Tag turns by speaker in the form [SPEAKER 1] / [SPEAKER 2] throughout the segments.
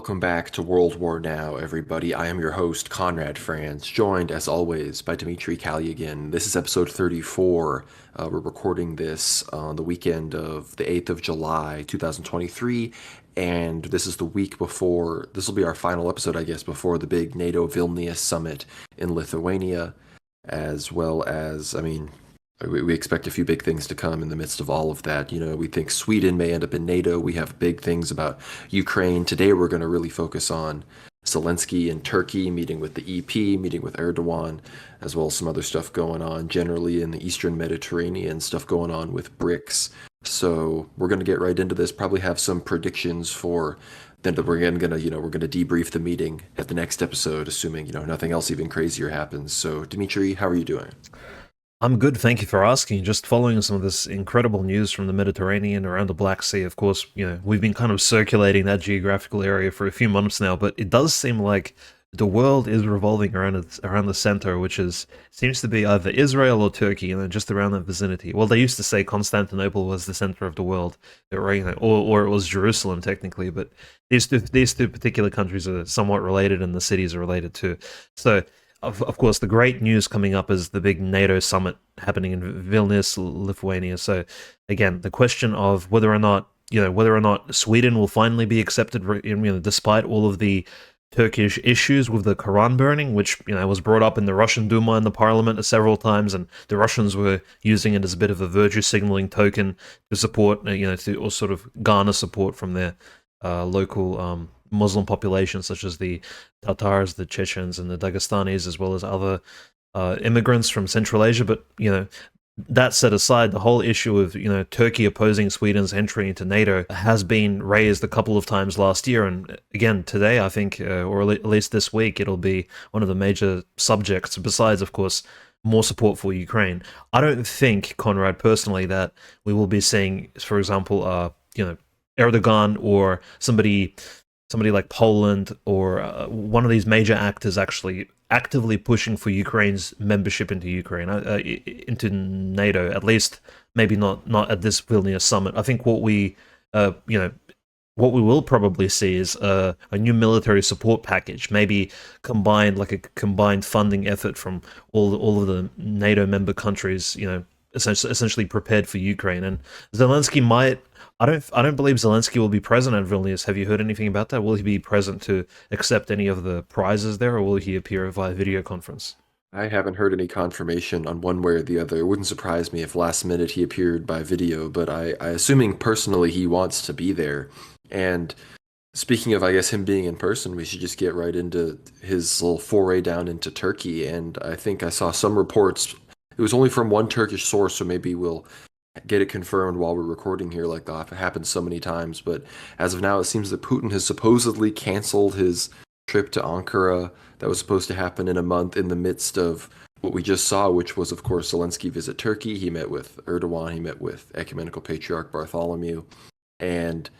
[SPEAKER 1] Welcome back to World War Now, everybody. I am your host, Conrad Franz, joined as always by Dmitry Kalyagan. This is episode 34. We're recording this on the weekend of the 8th of July, 2023, and this is the week before, this will be our final episode, I guess, before the big NATO Vilnius summit in Lithuania, as well as, we expect a few big things to come in the midst of all of that. You know, we think Sweden may end up in NATO. We have big things about Ukraine. Today, we're going to really focus on Zelensky in Turkey, meeting with the EP, meeting with Erdogan, as well as some other stuff going on generally in the Eastern Mediterranean, stuff going on with BRICS. So we're going to get right into this, probably have some predictions for then we're going to, we're going to debrief the meeting at the next episode, assuming, nothing else even crazier happens. So Dmitry, how are you doing?
[SPEAKER 2] I'm good, thank you for asking. Just following some of this incredible news from the Mediterranean around the Black Sea. Of course, we've been kind of circulating that geographical area for a few months now, but it does seem like the world is revolving around the center, which seems to be either Israel or Turkey, just around that vicinity. Well, they used to say Constantinople was the center of the world, or it was Jerusalem technically, but these two particular countries are somewhat related, and the cities are related too. So. Of course, the great news coming up is the big NATO summit happening in Vilnius, Lithuania. So, again, the question of whether or not Sweden will finally be accepted, despite all of the Turkish issues with the Quran burning, which was brought up in the Russian Duma in the parliament several times, and the Russians were using it as a bit of a virtue signaling token to support, or sort of garner support from their local Muslim populations, such as the Tatars, the Chechens, and the Dagestanis, as well as other immigrants from Central Asia. But that set aside, the whole issue of Turkey opposing Sweden's entry into NATO has been raised a couple of times last year, and again today, I think, or at least this week, it'll be one of the major subjects. Besides, of course, more support for Ukraine. I don't think, Conrad, personally, that we will be seeing, for example, Erdogan or somebody like Poland or one of these major actors actually actively pushing for Ukraine's membership into into NATO. At least, maybe not at this Vilnius summit. I think what we will probably see is a new military support package, maybe a combined funding effort from all of the NATO member countries. Essentially prepared for Ukraine, and Zelensky might. I don't believe Zelensky will be present at Vilnius. Have you heard anything about that? Will he be present to accept any of the prizes there, or will he appear via video conference?
[SPEAKER 1] I haven't heard any confirmation on one way or the other. It wouldn't surprise me if last minute he appeared by video, but I assuming personally he wants to be there. And speaking of, I guess, him being in person, we should just get right into his little foray down into Turkey. And I think I saw some reports. It was only from one Turkish source, so maybe we'll get it confirmed while we're recording here, like that happens so many times. But as of now, it seems that Putin has supposedly canceled his trip to Ankara that was supposed to happen in a month in the midst of what we just saw, which was, of course, Zelensky visit Turkey. He met with Erdogan. He met with Ecumenical Patriarch Bartholomew. And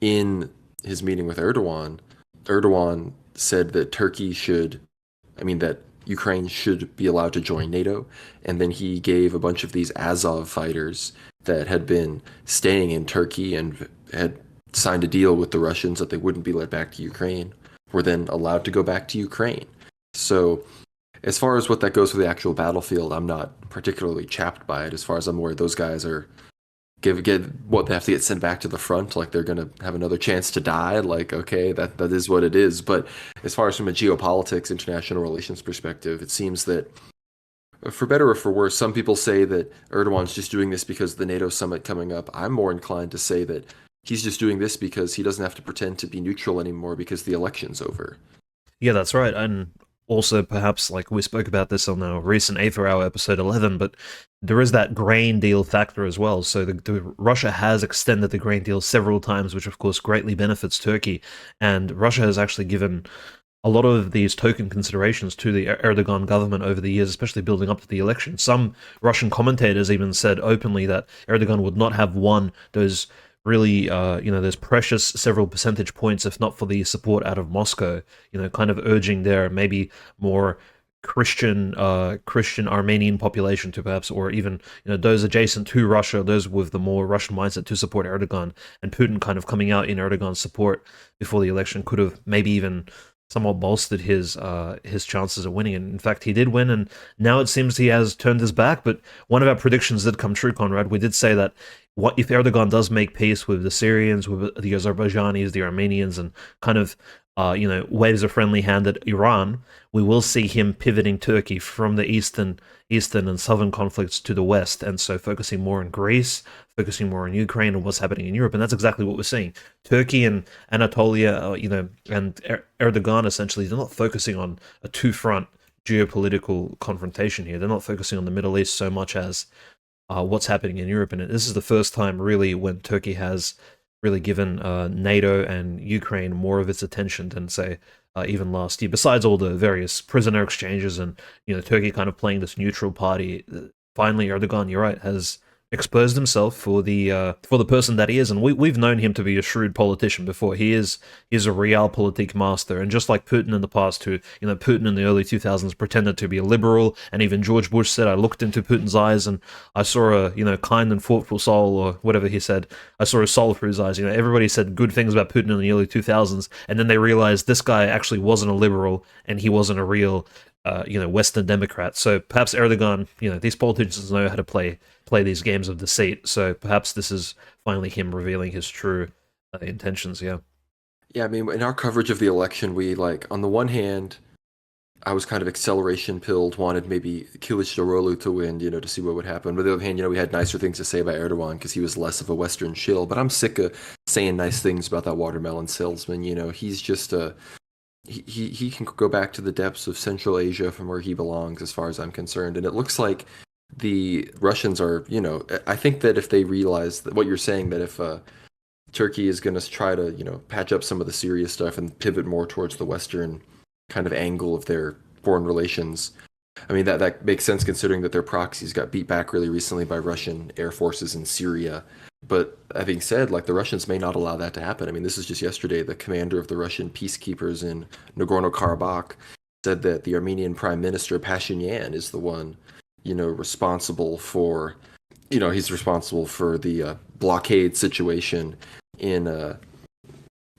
[SPEAKER 1] in his meeting with Erdogan, Erdogan said that that Ukraine should be allowed to join NATO, and then he gave a bunch of these Azov fighters that had been staying in Turkey and had signed a deal with the Russians that they wouldn't be let back to Ukraine, were then allowed to go back to Ukraine. So as far as what that goes for the actual battlefield, I'm not particularly chapped by it. As far as I'm aware, those guys are they have to get sent back to the front, like they're gonna have another chance to die. Like, okay, that is what it is. But as far as from a geopolitics, international relations perspective, it seems that, for better or for worse, some people say that Erdogan's just doing this because of the NATO summit coming up. I'm more inclined to say that he's just doing this because he doesn't have to pretend to be neutral anymore because the election's over.
[SPEAKER 2] Yeah, that's right. And also, perhaps, like we spoke about this on our recent Aether Hour episode 11, but there is that grain deal factor as well. So Russia has extended the grain deal several times, which of course greatly benefits Turkey. And Russia has actually given a lot of these token considerations to the Erdogan government over the years, especially building up to the election. Some Russian commentators even said openly that Erdogan would not have won those really, those precious several percentage points if not for the support out of Moscow, kind of urging their maybe more Christian Armenian population to perhaps, or even those adjacent to Russia, those with the more Russian mindset to support Erdogan, and Putin kind of coming out in Erdogan's support before the election could have maybe even somewhat bolstered his chances of winning. And in fact, he did win, and now it seems he has turned his back. But one of our predictions did come true, Conrad. We did say that what if Erdogan does make peace with the Syrians, with the Azerbaijanis, the Armenians, and kind of waves a friendly hand at Iran, we will see him pivoting Turkey from the eastern and southern conflicts to the west, and so focusing more on Greece, focusing more on Ukraine and what's happening in Europe. And that's exactly what we're seeing. Turkey and Anatolia, and Erdogan, essentially, they're not focusing on a two-front geopolitical confrontation here. They're not focusing on the Middle East so much as what's happening in Europe. And this is the first time, really, when Turkey has really given NATO and Ukraine more of its attention than, say, even last year. Besides all the various prisoner exchanges and Turkey kind of playing this neutral party, finally Erdogan, you're right, has exposed himself for the person that he is, and we've known him to be a shrewd politician before. He's a realpolitik master, and just like Putin in the past, who Putin in the early 2000s pretended to be a liberal, and even George Bush said, "I looked into Putin's eyes and I saw a kind and thoughtful soul," or whatever he said. "I saw a soul through his eyes." Everybody said good things about Putin in the early 2000s, and then they realized this guy actually wasn't a liberal, and he wasn't a real Western Democrat. So perhaps Erdogan, these politicians know how to play these games of deceit. So perhaps this is finally him revealing his true intentions. Yeah.
[SPEAKER 1] Yeah, I mean, in our coverage of the election, we on the one hand, I was kind of acceleration pilled, wanted maybe Kılıçdaroğlu to win, to see what would happen. But on the other hand, we had nicer things to say about Erdogan because he was less of a Western shill. But I'm sick of saying nice things about that watermelon salesman. He's just he can go back to the depths of Central Asia from where he belongs, as far as I'm concerned. And it looks like the Russians are, I think that if they realize that what you're saying, that if Turkey is going to try to, patch up some of the Syria stuff and pivot more towards the Western kind of angle of their foreign relations, I mean, that makes sense considering that their proxies got beat back really recently by Russian air forces in Syria. But that being said, the Russians may not allow that to happen. I mean, this is just yesterday. The commander of the Russian peacekeepers in Nagorno-Karabakh said that the Armenian Prime Minister Pashinyan is the one, responsible for, he's responsible for the blockade situation in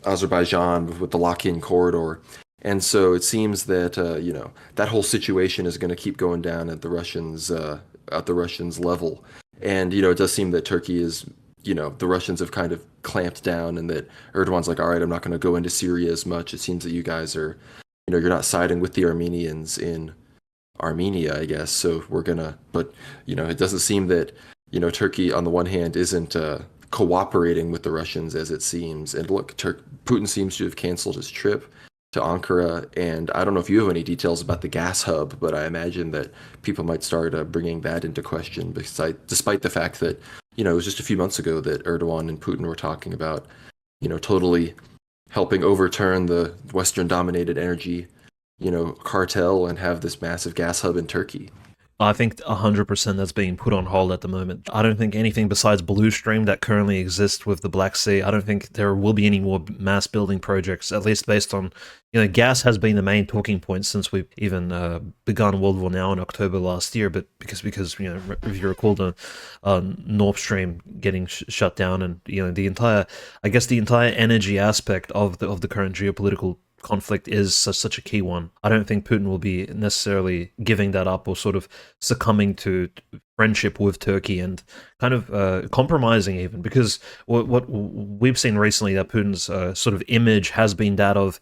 [SPEAKER 1] Azerbaijan with the Lakin corridor. And so it seems that, that whole situation is going to keep going down at the Russians' level. And, it does seem that Turkey is, the Russians have kind of clamped down, and that Erdogan's like, all right, I'm not going to go into Syria as much. It seems that you guys are, you're not siding with the Armenians in Armenia, I guess. So we're going to, but, it doesn't seem that, Turkey on the one hand isn't cooperating with the Russians as it seems. And look, Putin seems to have canceled his trip to Ankara, and I don't know if you have any details about the gas hub, but I imagine that people might start bringing that into question, despite the fact that, it was just a few months ago that Erdogan and Putin were talking about, totally helping overturn the Western-dominated energy, cartel and have this massive gas hub in Turkey.
[SPEAKER 2] I think 100% that's being put on hold at the moment. I don't think anything besides Blue Stream that currently exists with the Black Sea, I don't think there will be any more mass building projects, at least based on, gas has been the main talking point since we've even begun World War Now in October last year, but because if you recall the Nord Stream getting shut down, and, the entire energy aspect of the current geopolitical conflict is such a key one. I don't think Putin will be necessarily giving that up or sort of succumbing to friendship with Turkey and kind of compromising even, because what we've seen recently, that Putin's sort of image has been that of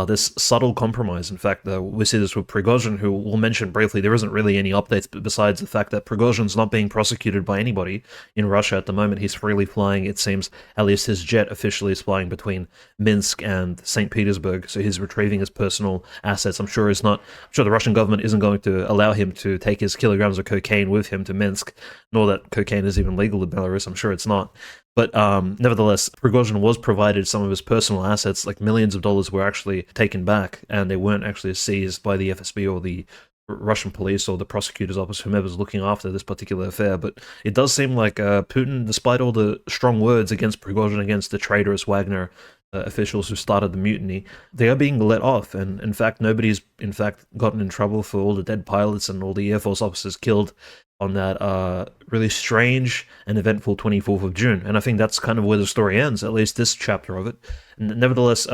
[SPEAKER 2] this subtle compromise. In fact, we see this with Prigozhin, who we'll mention briefly. There isn't really any updates besides the fact that Prigozhin's not being prosecuted by anybody in Russia at the moment. He's freely flying, it seems. At least his jet officially is flying between Minsk and St. Petersburg, so he's retrieving his personal assets. I'm sure the Russian government isn't going to allow him to take his kilograms of cocaine with him to Minsk, nor that cocaine is even legal in Belarus. I'm sure it's not. But nevertheless, Prigozhin was provided some of his personal assets, like millions of dollars were actually taken back, and they weren't actually seized by the FSB or the Russian police or the prosecutor's office, whomever's looking after this particular affair. But it does seem like Putin, despite all the strong words against Prigozhin, against the traitorous Wagner officials who started the mutiny, they are being let off. And in fact, nobody's in fact gotten in trouble for all the dead pilots and all the Air Force officers killed on that really strange and eventful 24th of June. And I think that's kind of where the story ends, at least this chapter of it. And nevertheless,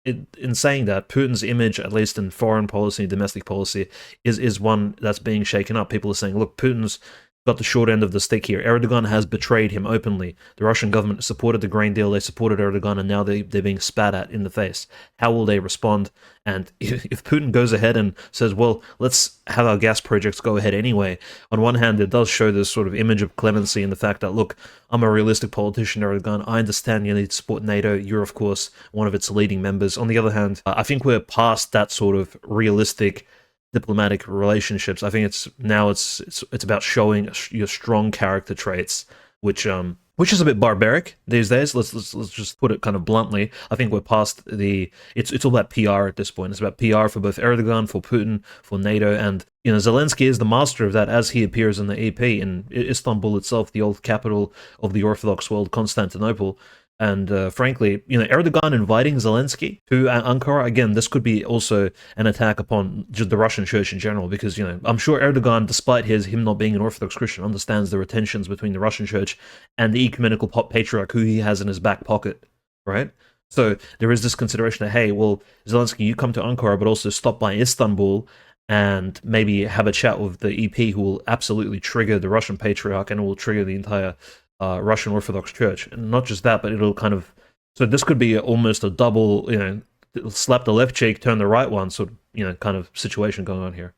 [SPEAKER 2] in saying that, Putin's image, at least in foreign policy and domestic policy, is one that's being shaken up. People are saying, look, Putin's got the short end of the stick here. Erdogan has betrayed him openly. The Russian government supported the grain deal, they supported Erdogan, and now they're being spat at in the face. How will they respond? And if Putin goes ahead and says, well, let's have our gas projects go ahead anyway, on one hand, it does show this sort of image of clemency in the fact that, look, I'm a realistic politician, Erdogan. I understand you need to support NATO. You're, of course, one of its leading members. On the other hand, I think we're past that sort of realistic diplomatic relationships. I think it's about showing your strong character traits, which is a bit barbaric these days. Let's just put it kind of bluntly. I think we're past it's all about PR at this point. It's about PR for both Erdogan, for Putin, for NATO, and Zelensky is the master of that, as he appears in the EP in Istanbul itself, the old capital of the Orthodox world, Constantinople. And frankly, Erdogan inviting Zelensky to Ankara, again, this could be also an attack upon just the Russian church in general, because, I'm sure Erdogan, despite him not being an Orthodox Christian, understands there are tensions between the Russian church and the ecumenical patriarch who he has in his back pocket, right? So there is this consideration that, hey, well, Zelensky, you come to Ankara, but also stop by Istanbul and maybe have a chat with the EP, who will absolutely trigger the Russian patriarch and will trigger the entire Russian Orthodox Church. And not just that, but it'll kind of... So this could be almost a double, it'll slap the left cheek, turn the right one, sort of, kind of situation going on here.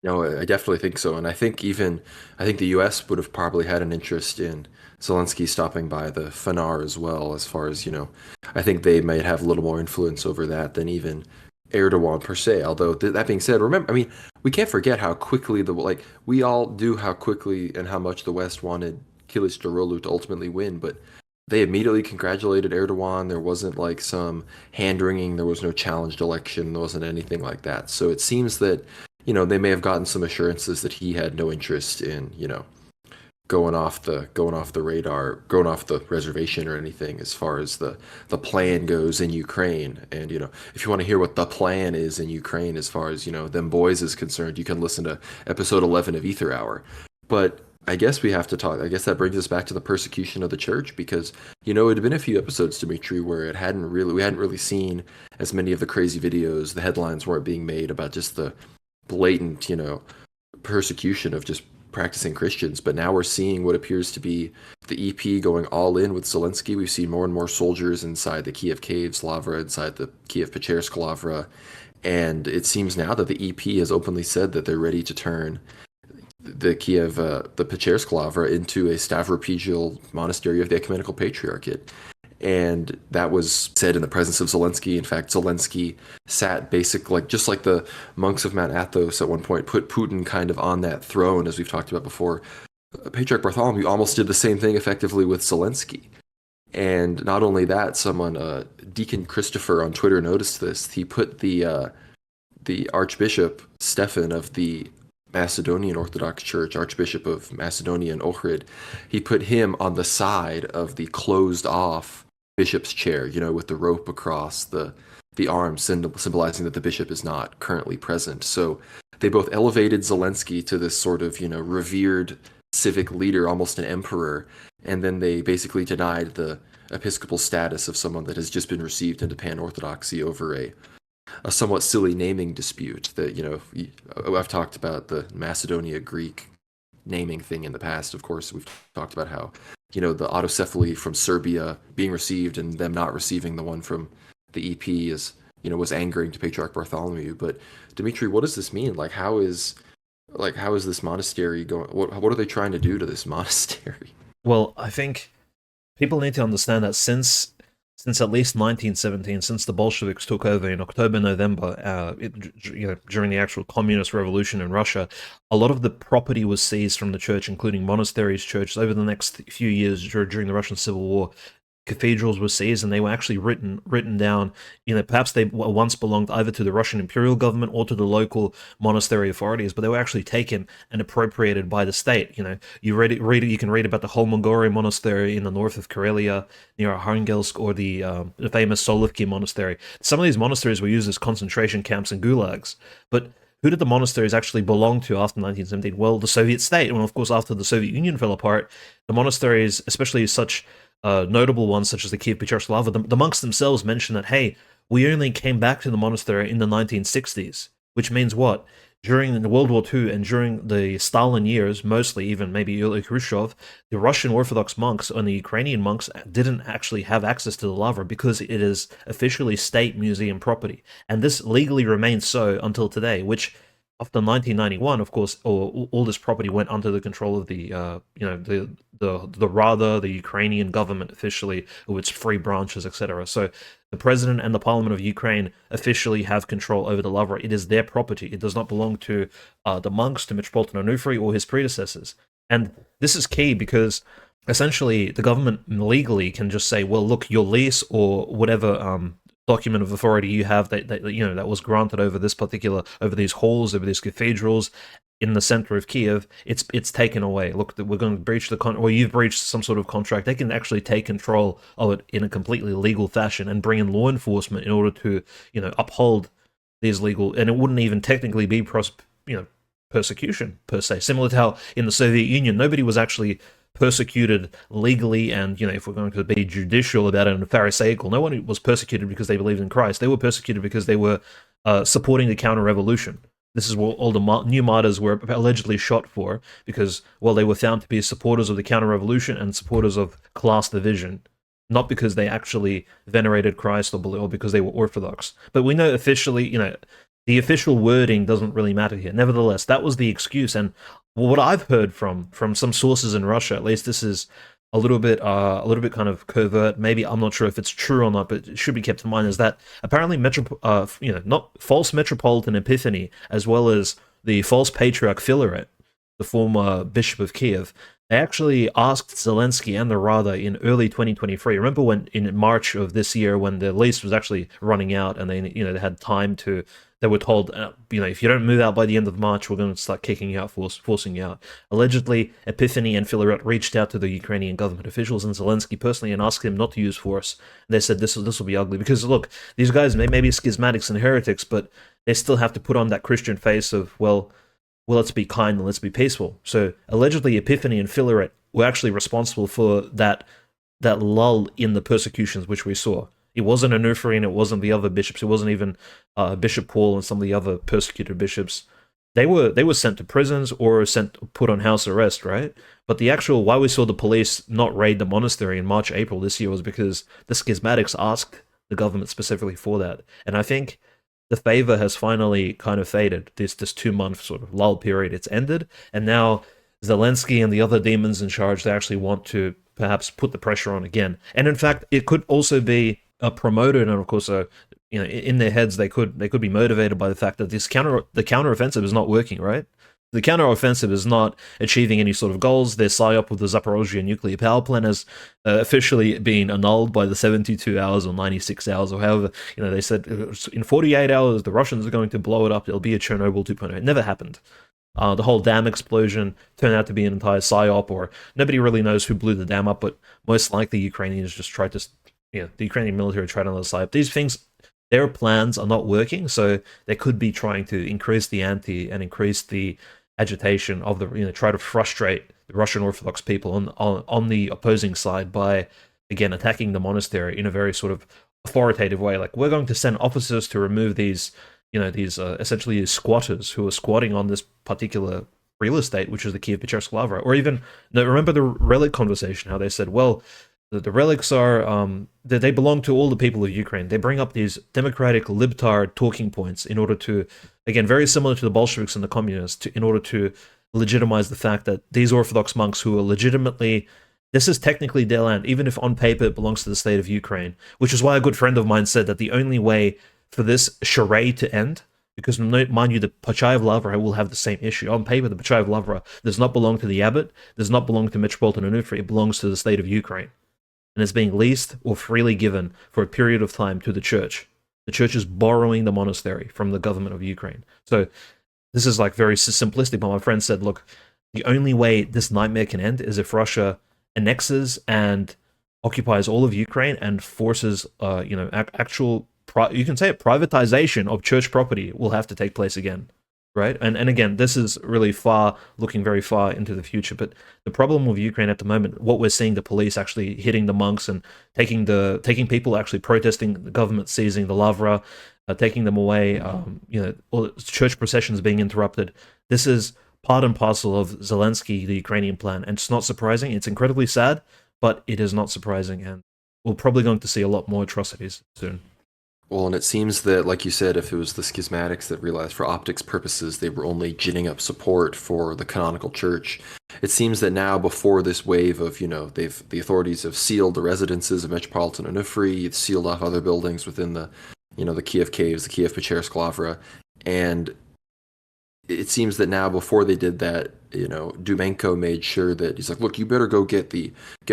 [SPEAKER 1] No, I definitely think so. And I think the US would have probably had an interest in Zelensky stopping by the Fanar as well, as far as, I think they might have a little more influence over that than even Erdogan per se. Although that being said, remember, we can't forget how quickly we all do how quickly and how much the West wanted Kılıçdaroğlu to ultimately win, but they immediately congratulated Erdogan. There wasn't like some hand-wringing, there was no challenged election, there wasn't anything like that. So it seems that, they may have gotten some assurances that he had no interest in, going off the radar, going off the reservation or anything as far as the plan goes in Ukraine. And, if you want to hear what the plan is in Ukraine as far as, them boys is concerned, you can listen to episode 11 of Ether Hour. But I guess we have to talk. I guess that brings us back to the persecution of the church, because it had been a few episodes, Dmitry, where we hadn't really seen as many of the crazy videos. The headlines weren't being made about just the blatant, persecution of just practicing Christians. But now we're seeing what appears to be the EP going all in with Zelensky. We've seen more and more soldiers inside the Kiev Caves Lavra, inside the Kiev Lavra, and it seems now that the EP has openly said that they're ready to turn the Kiev, the Lavra, into a Stavropegial monastery of the Ecumenical Patriarchate. And that was said in the presence of Zelensky. In fact, Zelensky sat just like the monks of Mount Athos at one point, put Putin kind of on that throne, as we've talked about before. Patriarch Bartholomew almost did the same thing effectively with Zelensky. And not only that, Deacon Christopher on Twitter noticed this. He put the Archbishop Stefan of the Macedonian Orthodox Church, Archbishop of Macedonia and Ohrid, he put him on the side of the closed-off bishop's chair, with the rope across the arm, symbolizing that the bishop is not currently present. So they both elevated Zelensky to this sort of, revered civic leader, almost an emperor, and then they basically denied the episcopal status of someone that has just been received into pan-Orthodoxy over a somewhat silly naming dispute that, I've talked about the Macedonia Greek naming thing in the past. Of course, we've talked about how, the autocephaly from Serbia being received and them not receiving the one from the EP is, was angering to Patriarch Bartholomew. But Dmitry, what does this mean? How is this monastery going? What are they trying to do to this monastery?
[SPEAKER 2] Well, I think people need to understand that since at least 1917, since the Bolsheviks took over in October, November, during the actual communist revolution in Russia, a lot of the property was seized from the church, including monasteries, churches. Over the next few years during the Russian Civil War, cathedrals were seized, and they were actually written down. Perhaps they once belonged either to the Russian imperial government or to the local monastery authorities, but they were actually taken and appropriated by the state. You can read about the Holmogorye monastery in the north of Karelia near Arhangelsk, or the famous Solovki monastery. Some of these monasteries were used as concentration camps and gulags, but who did the monasteries actually belong to after 1917? Well, the Soviet state. And of course, after the Soviet Union fell apart, the monasteries, especially such notable ones such as the Kiev Caves Lavra, the monks themselves mentioned that, hey, we only came back to the monastery in the 1960s, which means what? During the World War II and during the Stalin years, mostly even maybe early Khrushchev, the Russian Orthodox monks and the Ukrainian monks didn't actually have access to the Lavra because it is officially state museum property. And this legally remains so until today, which after 1991, of course, all this property went under the control of the Rada, the Ukrainian government officially, with its free branches, etc. So the president and the parliament of Ukraine officially have control over the Lavra. It is their property. It does not belong to the monks, to Metropolitan Onufri, or his predecessors. And this is key because essentially the government legally can just say, well, look, your lease or whatever document of authority you have that was granted over these halls, over these cathedrals in the center of Kiev, it's taken away. Look, we're going to breach or you've breached some sort of contract. They can actually take control of it in a completely legal fashion and bring in law enforcement in order to uphold these legal, and it wouldn't even technically be persecution per se. Similar to how in the Soviet Union nobody was actually persecuted legally, and if we're going to be judicial about it and pharisaical, no one was persecuted because they believed in Christ. They were persecuted because they were supporting the counter-revolution. This is what all the new martyrs were allegedly shot for, because, well, they were found to be supporters of the counter-revolution and supporters of class division, not because they actually venerated Christ or because they were Orthodox. But we know officially, the official wording doesn't really matter here. Nevertheless, that was the excuse, and what I've heard from some sources in Russia, at least, this is a little bit kind of covert. Maybe I'm not sure if it's true or not, but it should be kept in mind is that apparently not false Metropolitan Epiphany, as well as the false Patriarch Filaret, the former Bishop of Kiev, they actually asked Zelensky and the Rada in early 2023. Remember when in March of this year, when the lease was actually running out, and they had time to. They were told, if you don't move out by the end of March, we're going to start kicking you out, forcing you out. Allegedly, Epiphany and Filaret reached out to the Ukrainian government officials and Zelensky personally and asked him not to use force. They said this will be ugly because, look, these guys may be schismatics and heretics, but they still have to put on that Christian face of, well, let's be kind and let's be peaceful. So allegedly, Epiphany and Filaret were actually responsible for that lull in the persecutions which we saw. It wasn't Onufri and it wasn't the other bishops. It wasn't even Bishop Paul and some of the other persecuted bishops. They were sent to prisons or put on house arrest, right? But the actual why we saw the police not raid the monastery in March, April this year was because the schismatics asked the government specifically for that. And I think the favor has finally kind of faded. This 2-month sort of lull period, it's ended, and now Zelensky and the other demons in charge, they actually want to perhaps put the pressure on again. And in fact, it could also be promoted, and of course, in their heads, they could be motivated by the fact that the counteroffensive is not working, right? The counteroffensive is not achieving any sort of goals. Their psyop with the Zaporozhye nuclear power plant has officially been annulled by the 72 hours or 96 hours, or however, they said in 48 hours the Russians are going to blow it up. It'll be a Chernobyl 2.0. It never happened. The whole dam explosion turned out to be an entire psyop, or nobody really knows who blew the dam up, but most likely Ukrainians just tried to. The Ukrainian military tried on the side. These things, their plans are not working, so they could be trying to increase the ante and increase the agitation of try to frustrate the Russian Orthodox people on the opposing side by, again, attacking the monastery in a very sort of authoritative way. Like, we're going to send officers to remove these essentially squatters who are squatting on this particular real estate, which is the Kiev Caves Lavra. Or even, remember the relic conversation, how they said, well, the relics are that they belong to all the people of Ukraine. They bring up these democratic libtard talking points in order to, again, very similar to the Bolsheviks and the communists, in order to legitimize the fact that these Orthodox monks who are legitimately, this is technically their land, even if on paper it belongs to the state of Ukraine, which is why a good friend of mine said that the only way for this charade to end, because mind you, the Pachayev Lavra will have the same issue. On paper, the Pachayev Lavra does not belong to the abbot, does not belong to Metropolitan Onufri, it belongs to the state of Ukraine. and it's being leased or freely given for a period of time to the church. The church is borrowing the monastery from the government of Ukraine. So this is like very simplistic, but my friend said, look, the only way this nightmare can end is if Russia annexes and occupies all of Ukraine and forces, actual, you can say it, privatization of church property will have to take place again, right? And again, this is really looking very far into the future. But the problem with Ukraine at the moment, what we're seeing, the police actually hitting the monks and taking people actually protesting the government seizing the Lavra, taking them away, all church processions being interrupted. This is part and parcel of Zelensky, the Ukrainian plan, and it's not surprising. It's incredibly sad, but it is not surprising, and we're probably going to see a lot more atrocities soon.
[SPEAKER 1] Well, and it seems that, like you said, if it was the schismatics that realized for optics purposes they were only ginning up support for the canonical church, it seems that now, before this wave of, the authorities have sealed the residences of Metropolitan Onufri, sealed off other buildings within the, the Kiev Caves, the Kiev Caves Lavra, and it seems that now, before they did that, Dumenko made sure that he's like, look, you better go get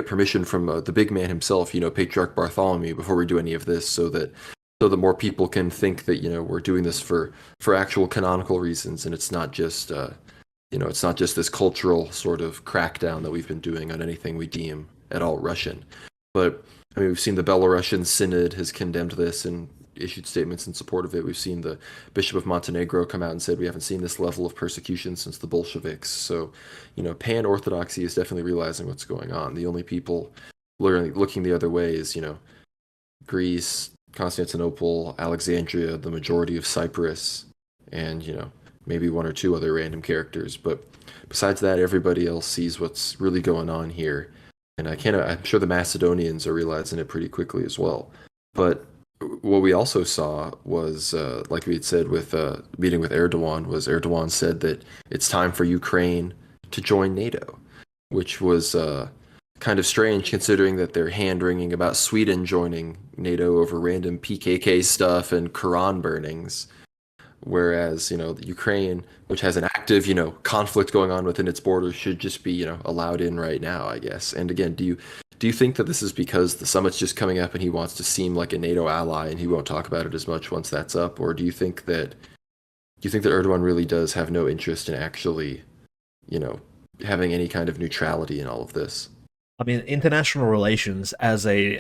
[SPEAKER 1] permission from the big man himself, Patriarch Bartholomew, before we do any of this, so that more people can think that we're doing this for actual canonical reasons, and it's not just it's not just this cultural sort of crackdown that we've been doing on anything we deem at all Russian. But I mean, we've seen the Belarusian Synod has condemned this and issued statements in support of it. We've seen the Bishop of Montenegro come out and said we haven't seen this level of persecution since the Bolsheviks. So, pan-Orthodoxy is definitely realizing what's going on. The only people looking the other way is, Greece, Constantinople, Alexandria, the majority of Cyprus, and, maybe one or two other random characters. But besides that, everybody else sees what's really going on here. And I'm sure the Macedonians are realizing it pretty quickly as well. But what we also saw was, like we had said with meeting with Erdogan, was Erdogan said that it's time for Ukraine to join NATO, which was kind of strange considering that they're hand-wringing about Sweden joining NATO over random PKK stuff and Quran burnings. Whereas, the Ukraine, which has an active, conflict going on within its borders, should just be, allowed in right now, I guess. And again, do you think that this is because the summit's just coming up and he wants to seem like a NATO ally and he won't talk about it as much once that's up? Or do you think that Erdogan really does have no interest in actually, having any kind of neutrality in all of this?
[SPEAKER 2] I mean, international relations as a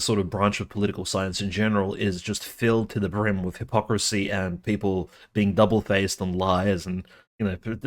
[SPEAKER 2] sort of branch of political science in general is just filled to the brim with hypocrisy and people being double-faced and liars, and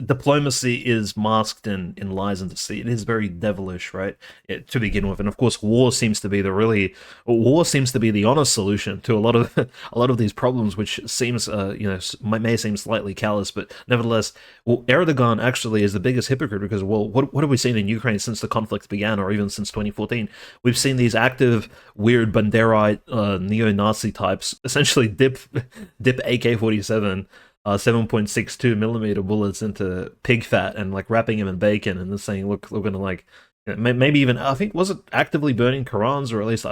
[SPEAKER 2] diplomacy is masked in lies and deceit. It is very devilish, right? To begin with, and of course, war seems to be the honest solution to a lot of these problems, which seems may seem slightly callous, but nevertheless, Erdogan actually is the biggest hypocrite because, what have we seen in Ukraine since the conflict began, or even since 2014? We've seen these active, weird Banderite neo-Nazi types essentially dip AK-47. 7.62 millimeter bullets into pig fat and like wrapping him in bacon and then saying, look, we're gonna like maybe even, I think, was it actively burning Qurans, or at least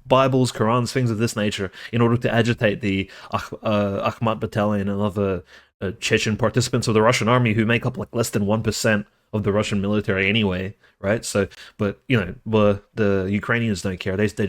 [SPEAKER 2] Bibles, Qurans, things of this nature, in order to agitate the Akhmat battalion and other Chechen participants of the Russian army, who make up like less than 1% of the Russian military anyway, right? So, but the Ukrainians don't care. They're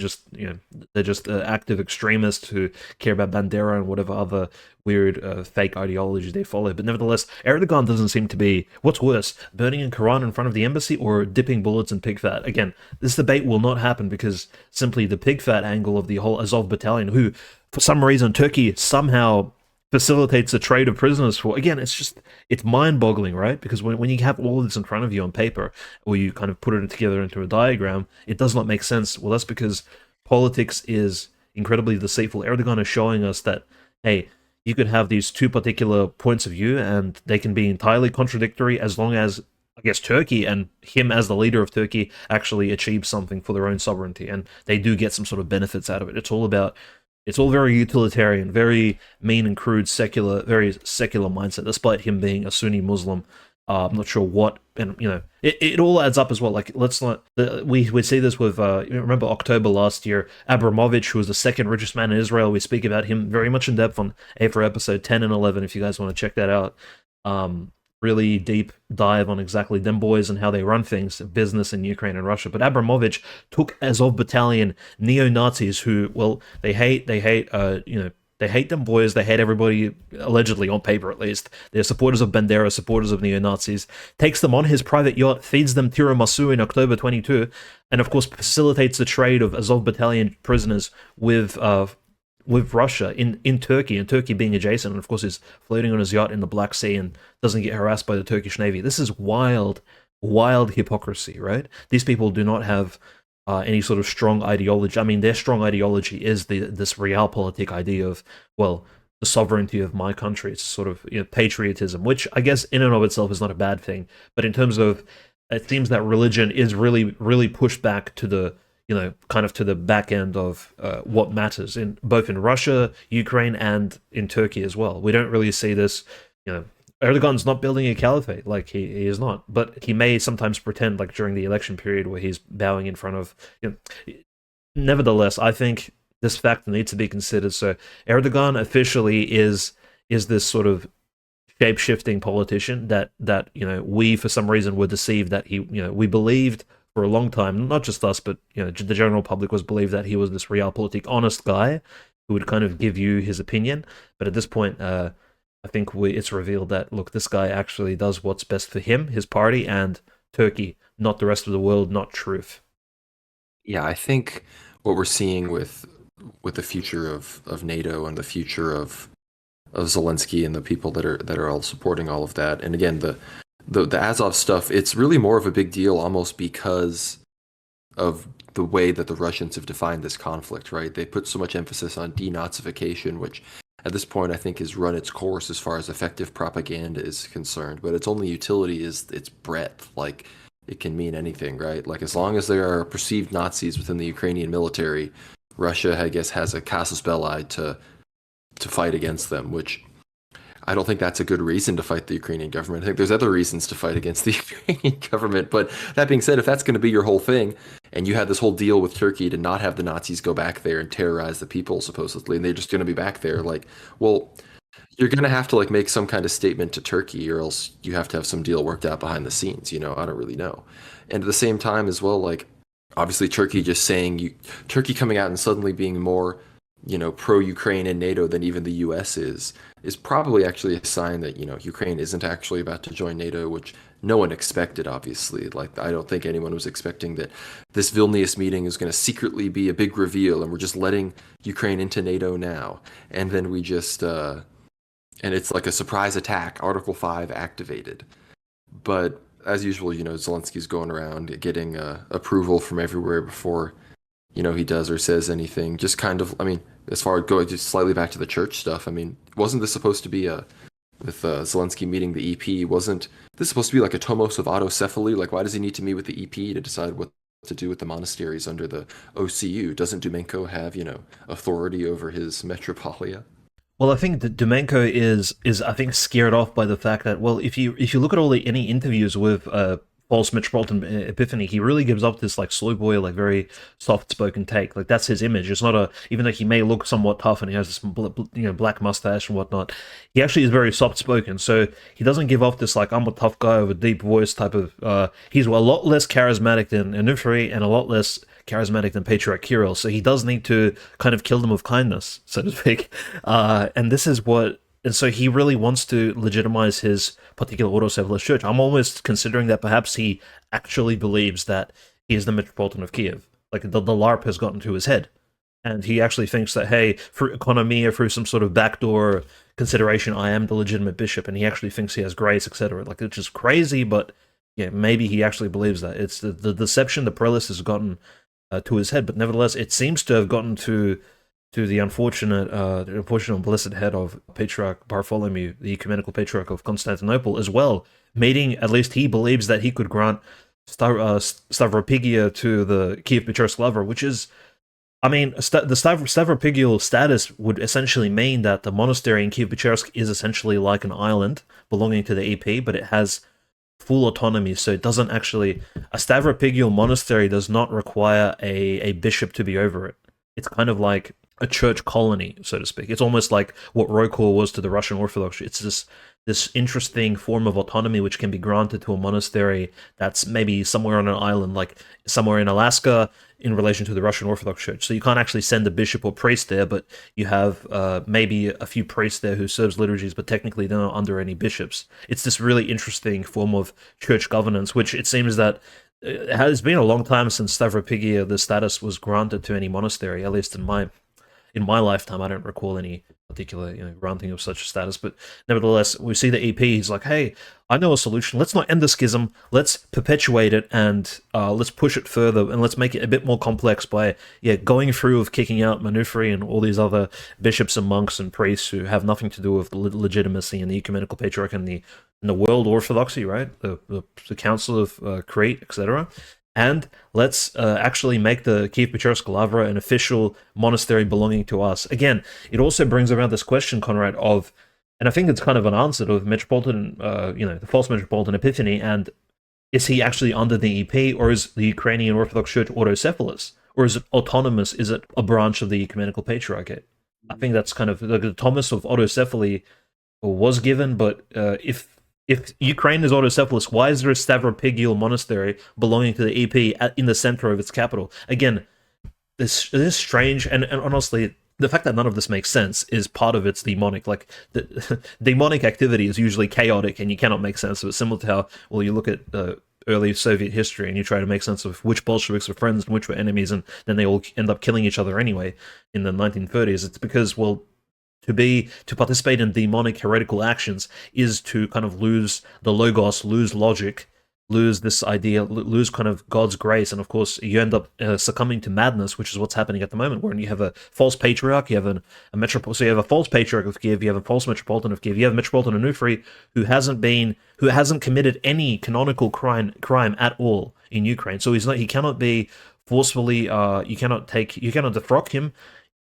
[SPEAKER 2] just active extremists who care about Bandera and whatever other weird fake ideologies they follow. But nevertheless, Erdogan doesn't seem to be, what's worse, burning a Quran in front of the embassy or dipping bullets in pig fat? Again, this debate will not happen because simply the pig fat angle of the whole Azov battalion, who for some reason Turkey somehow facilitates the trade of prisoners for. Again, it's mind-boggling, right? Because when you have all of this in front of you on paper, or you kind of put it together into a diagram, it does not make sense. Well, that's because politics is incredibly deceitful. Erdogan is showing us that, hey, you could have these two particular points of view, and they can be entirely contradictory as long as, I guess, Turkey and him as the leader of Turkey actually achieve something for their own sovereignty, and they do get some sort of benefits out of it. It's all very utilitarian, very mean and crude, very secular mindset, despite him being a Sunni Muslim. I'm not sure what, and it all adds up as well. Like, let's not, we see this with, remember October last year, Abramovich, who was the second richest man in Israel. We speak about him very much in depth on AFR episode 10 and 11, if you guys want to check that out. really deep dive on exactly them boys and how they run things, business in Ukraine and Russia. But Abramovich took Azov Battalion neo-Nazis who, well, they hate them boys. They hate everybody, allegedly, on paper at least. They're supporters of Bandera, supporters of neo-Nazis. Takes them on his private yacht, feeds them tiramisu in October 22, and of course facilitates the trade of Azov Battalion prisoners with Russia in Turkey, and Turkey being adjacent, and of course is floating on his yacht in the Black Sea and doesn't get harassed by the Turkish Navy. This is wild, wild hypocrisy, right? These people do not have any sort of strong ideology. I mean, their strong ideology is this realpolitik idea of, well, the sovereignty of my country. It's sort of, patriotism, which I guess in and of itself is not a bad thing. But in terms of, it seems that religion is really, really pushed back to the, kind of to the back end of what matters in both in Russia, Ukraine, and in Turkey as well. We don't really see this, Erdogan's not building a caliphate, like he is not, but he may sometimes pretend, like during the election period where he's bowing in front of, Nevertheless, I think this fact needs to be considered. So Erdogan officially is this sort of shape-shifting politician that we for some reason were deceived that we believed for a long time, not just us, but the general public was believed that he was this realpolitik honest guy who would kind of give you his opinion. But at this point, I think it's revealed that, look, this guy actually does what's best for him, his party, and Turkey, not the rest of the world, not truth.
[SPEAKER 1] Yeah, I think what we're seeing with the future of NATO and the future of Zelensky and the people that are all supporting all of that, and again the Azov stuff, it's really more of a big deal almost because of the way that the Russians have defined this conflict, right? They put so much emphasis on denazification, which at this point I think has run its course as far as effective propaganda is concerned, but its only utility is its breadth. Like, it can mean anything, right? Like, as long as there are perceived Nazis within the Ukrainian military, Russia, I guess, has a casus belli to fight against them, which I don't think that's a good reason to fight the Ukrainian government. I think there's other reasons to fight against the Ukrainian government. But that being said, if that's going to be your whole thing, and you had this whole deal with Turkey to not have the Nazis go back there and terrorize the people, supposedly, and they're just going to be back there, like, well, you're going to have to, like, make some kind of statement to Turkey, or else you have to have some deal worked out behind the scenes. I don't really know. And at the same time as well, like, obviously Turkey just saying, Turkey coming out and suddenly being more, pro-Ukraine and NATO than even the US is probably actually a sign that, Ukraine isn't actually about to join NATO, which no one expected, obviously. Like, I don't think anyone was expecting that this Vilnius meeting is going to secretly be a big reveal and we're just letting Ukraine into NATO now. And then we just, and it's like a surprise attack, Article 5 activated. But as usual, Zelensky's going around getting approval from everywhere before, he does or says anything. Just kind of, I mean, as far as going just slightly back to the church stuff, I mean, wasn't this supposed to be with Zelensky meeting the EP, wasn't this supposed to be like a tomos of autocephaly? Like, why does he need to meet with the EP to decide what to do with the monasteries under the OCU? Doesn't Dumenko have, authority over his metropolia?
[SPEAKER 2] Well, I think that Dumenko is I think scared off by the fact that, well, if you look at any interviews with false Metropolitan Epiphany, he really gives up this like soy boy, like very soft-spoken take. Like, that's his image. It's not even though he may look somewhat tough and he has this black mustache and whatnot, he actually is very soft-spoken. So he doesn't give off this like, I'm a tough guy with a deep voice type of. He's a lot less charismatic than Onufri and a lot less charismatic than Patriarch Kirill. So he does need to kind of kill them with kindness, so to speak. And this is what. And so he really wants to legitimize his particular Autocephalous church. I'm almost considering that perhaps he actually believes that he is the Metropolitan of Kiev. Like, the LARP has gotten to his head. And he actually thinks that, hey, through economy or through some sort of backdoor consideration, I am the legitimate bishop. And he actually thinks he has grace, etc. Like, it's just crazy, but yeah, maybe he actually believes that. It's the deception, the prelates has gotten to his head. But nevertheless, it seems to have gotten to the unfortunate blessed head of Patriarch Bartholomew, the ecumenical patriarch of Constantinople, as well, meaning at least he believes that he could grant Stavropigia to the Kiev Caves Lavra, which is, I mean, the Stavropigial status would essentially mean that the monastery in Kiev Caves is essentially like an island belonging to the EP, but it has full autonomy, so it doesn't actually, a Stavropigial monastery does not require a bishop to be over it. It's kind of like a church colony, so to speak. It's almost like what Rokor was to the Russian Orthodox. It's this interesting form of autonomy which can be granted to a monastery that's maybe somewhere on an island, like somewhere in Alaska, in relation to the Russian Orthodox Church. So you can't actually send a bishop or priest there, but you have maybe a few priests there who serves liturgies, but technically they're not under any bishops. It's this really interesting form of church governance, which it seems that it has been a long time since Stavropigia the status was granted to any monastery, at least in my lifetime. I don't recall any particular granting of such a status, but nevertheless, we see the EP. He's like, "Hey, I know a solution. Let's not end the schism. Let's perpetuate it, and let's push it further, and let's make it a bit more complex by going through of kicking out Manufri and all these other bishops and monks and priests who have nothing to do with legitimacy and the ecumenical patriarch and the world orthodoxy, right? The Council of Crete, etc." And let's actually make the Kiev Caves Lavra an official monastery belonging to us. Again, it also brings around this question, Conrad, of, and I think it's kind of an answer to Metropolitan, the false Metropolitan Epiphany, and is he actually under the EP, or is the Ukrainian Orthodox Church autocephalous? Or is it autonomous? Is it a branch of the ecumenical patriarchate? I think that's kind of, the Thomas of autocephaly was given, but if Ukraine is autocephalous, why is there a Stavropigial monastery belonging to the EP in the center of its capital? Again, this is strange, and honestly, the fact that none of this makes sense is part of its demonic. Like, the demonic activity is usually chaotic, and you cannot make sense of it. Similar to how, well, you look at early Soviet history, and you try to make sense of which Bolsheviks were friends and which were enemies, and then they all end up killing each other anyway in the 1930s. It's because, well, to participate in demonic heretical actions is to kind of lose the logos, lose logic, lose this idea, lose kind of God's grace, and of course you end up succumbing to madness, which is what's happening at the moment, where you have a false patriarch, you have a metropolitan, so you have a false patriarch of Kiev, you have a false metropolitan of Kiev, you have Metropolitan Onufri, who hasn't committed any canonical crime at all in Ukraine. So he cannot be forcefully, you cannot defrock him.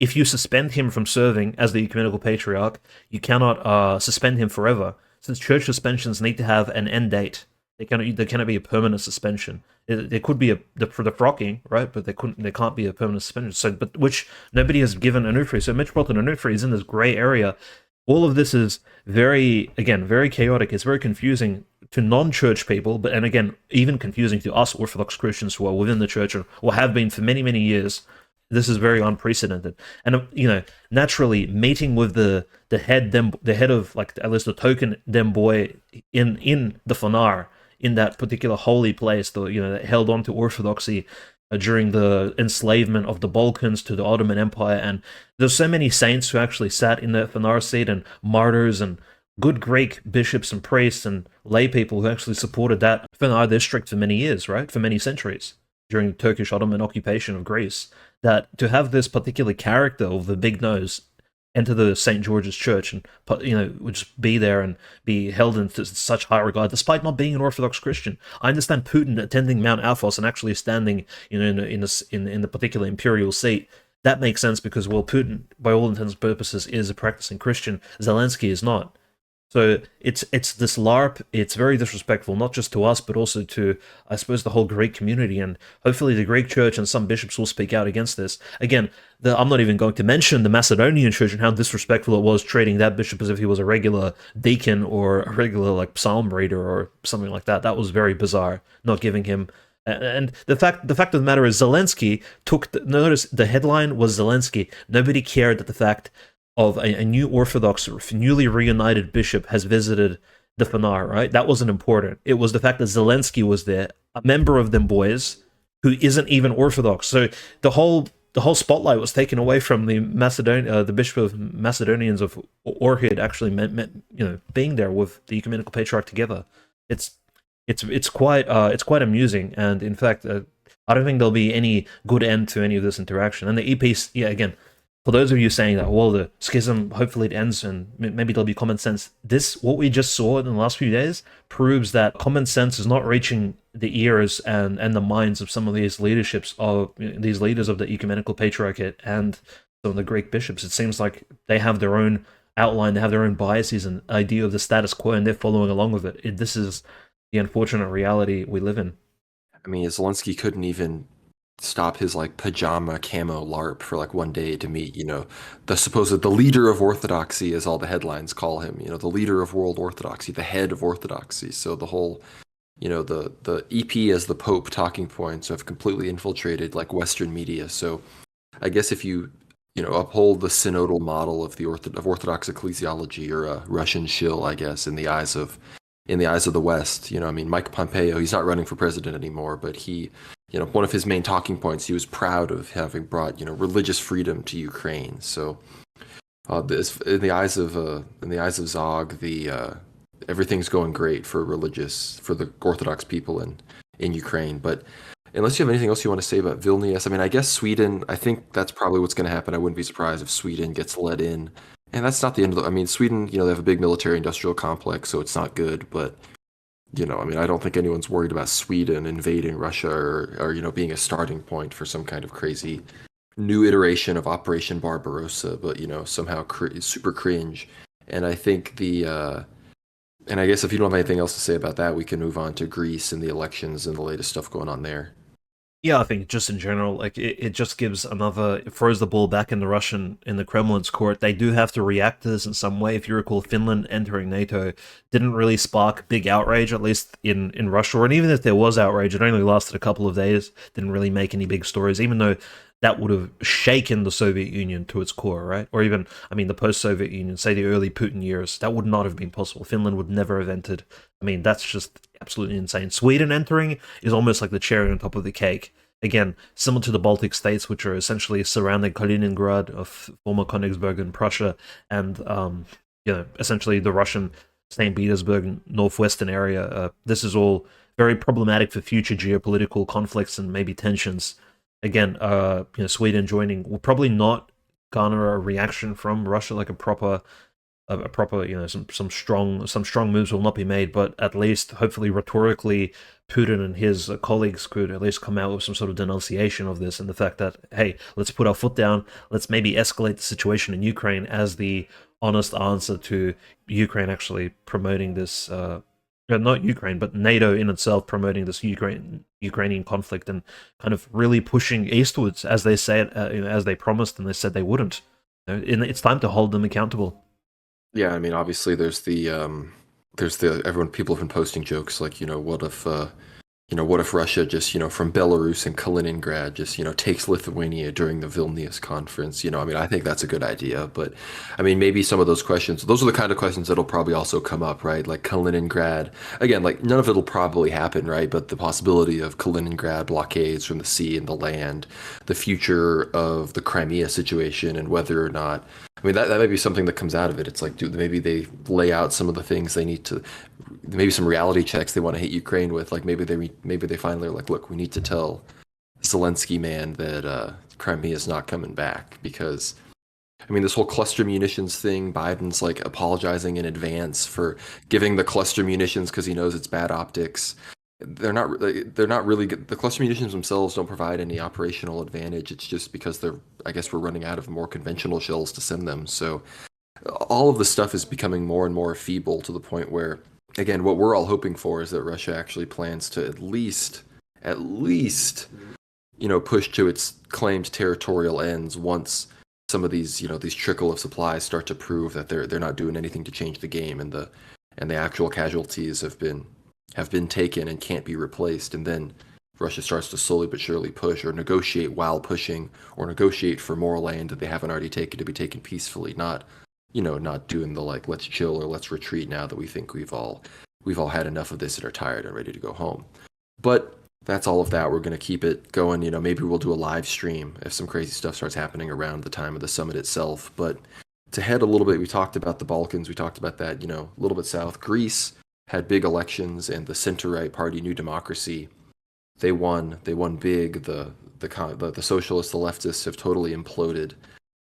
[SPEAKER 2] If you suspend him from serving as the ecumenical patriarch, you cannot suspend him forever, since church suspensions need to have an end date. There cannot be a permanent suspension. There could be for the frocking, right? But there can't be a permanent suspension. So, but which nobody has given Onufri. So Metropolitan Onufri is in this gray area. All of this is very chaotic. It's very confusing to non-church people, and again, even confusing to us Orthodox Christians who are within the church or have been for many, many years. This is very unprecedented, and naturally, meeting with the head of, like, at least the token dem boy in the Fanar, in that particular holy place, that held on to Orthodoxy during the enslavement of the Balkans to the Ottoman Empire, and there's so many saints who actually sat in that Fanar seat, and martyrs and good Greek bishops and priests and lay people who actually supported that Fanar district for many years, right, for many centuries during the Turkish Ottoman occupation of Greece. That to have this particular character of the big nose enter the St. George's Church and would just be there and be held in such high regard, despite not being an Orthodox Christian. I understand Putin attending Mount Athos and actually standing in the particular imperial seat. That makes sense because, well, Putin, by all intents and purposes, is a practicing Christian. Zelensky is not. So it's this LARP. It's very disrespectful, not just to us, but also to, I suppose, the whole Greek community. And hopefully the Greek church and some bishops will speak out against this. Again, I'm not even going to mention the Macedonian church and how disrespectful it was treating that bishop as if he was a regular deacon or a regular, like, psalm reader or something like that. That was very bizarre, not giving him. And the fact of the matter is, Zelensky notice the headline was Zelensky. Nobody cared that the fact of a new Orthodox, newly reunited bishop has visited the Fanar, right? That wasn't important. It was the fact that Zelensky was there, a member of them boys, who isn't even Orthodox. So the whole spotlight was taken away from the Bishop of Macedonians of Ohrid actually being there with the ecumenical patriarch together. It's quite amusing, and in fact, I don't think there'll be any good end to any of this interaction. And the EPs, again, for those of you saying that, well, the schism, hopefully it ends and maybe there'll be common sense. What we just saw in the last few days proves that common sense is not reaching the ears and the minds of some of these leaders of the ecumenical patriarchate and some of the Greek bishops. It seems like they have their own outline, they have their own biases and idea of the status quo, and they're following along with it. This is the unfortunate reality we live in.
[SPEAKER 1] I mean, Zelensky couldn't even stop his like pajama camo LARP for like one day to meet, the leader of Orthodoxy, as all the headlines call him, the leader of world Orthodoxy, the head of Orthodoxy. So the whole, the EP as the Pope talking points have completely infiltrated like Western media. So I guess if you, uphold the synodal model of the Orthodox ecclesiology, or a Russian shill, I guess, in the eyes of the West. I mean, Mike Pompeo, he's not running for president anymore, but he, one of his main talking points, he was proud of having brought, religious freedom to Ukraine. So, this, in the eyes of Zog, everything's going great for the Orthodox people in Ukraine. But unless you have anything else you want to say about Vilnius, I mean, I guess Sweden, I think that's probably what's going to happen. I wouldn't be surprised if Sweden gets let in. And that's not the end of I mean, Sweden, they have a big military industrial complex, so it's not good. But, I mean, I don't think anyone's worried about Sweden invading Russia, or being a starting point for some kind of crazy new iteration of Operation Barbarossa, but, somehow super cringe. And I think and I guess if you don't have anything else to say about that, we can move on to Greece and the elections and the latest stuff going on there.
[SPEAKER 2] Yeah, I think just in general, like it just gives it throws the ball back in the Kremlin's court. They do have to react to this in some way. If you recall, Finland entering NATO didn't really spark big outrage, at least in Russia. And even if there was outrage, it only lasted a couple of days. Didn't really make any big stories, even though that would have shaken the Soviet Union to its core, right? Or even, I mean, the post-Soviet Union, say the early Putin years, that would not have been possible. Finland would never have entered. I mean, that's just absolutely insane. Sweden entering is almost like the cherry on top of the cake. Again, similar to the Baltic states, which are essentially surrounding Kaliningrad of former Königsberg in Prussia, and essentially the Russian St. Petersburg northwestern area. This is all very problematic for future geopolitical conflicts and maybe tensions. Again, Sweden joining will probably not garner a reaction from Russia like a proper, some strong moves will not be made, but at least hopefully rhetorically, Putin and his colleagues could at least come out with some sort of denunciation of this, and the fact that, hey, let's put our foot down, let's maybe escalate the situation in Ukraine as the honest answer to Ukraine actually promoting this. Not Ukraine, but NATO in itself promoting this Ukrainian conflict and kind of really pushing eastwards, as they said, as they promised, and they said they wouldn't. It's time to hold them accountable.
[SPEAKER 1] Yeah, I mean, obviously people have been posting jokes like, what if Russia just, from Belarus and Kaliningrad just, takes Lithuania during the Vilnius conference? I mean, I think that's a good idea, but I mean, maybe some of those are the kind of questions that'll probably also come up, right? Like Kaliningrad, again, like none of it'll probably happen, right? But the possibility of Kaliningrad blockades from the sea and the land, the future of the Crimea situation, and whether or not, I mean, that might be something that comes out of it. It's like, maybe they lay out some of the things they need to, maybe some reality checks they want to hit Ukraine with. Like maybe they finally are like, look, we need to tell Zelensky man that Crimea is not coming back, because I mean, this whole cluster munitions thing, Biden's like apologizing in advance for giving the cluster munitions because he knows it's bad optics. They're not really good. The cluster munitions themselves don't provide any operational advantage. It's just because I guess we're running out of more conventional shells to send them. So all of the stuff is becoming more and more feeble, to the point where, again, what we're all hoping for is that Russia actually plans to at least, push to its claimed territorial ends once some of these trickle of supplies start to prove that they're not doing anything to change the game, and the actual casualties have been taken and can't be replaced. And then Russia starts to slowly but surely push, or negotiate while pushing, or negotiate for more land that they haven't already taken to be taken peacefully, not doing the like, let's chill or let's retreat now that we think we've all had enough of this and are tired and ready to go home. But that's all of that. We're going to keep it going. Maybe we'll do a live stream if some crazy stuff starts happening around the time of the summit itself. But to head a little bit, we talked about the Balkans. We talked about that, a little bit south. Greece had big elections, and the center-right party, New Democracy, they won. They won big. The socialists, the leftists, have totally imploded.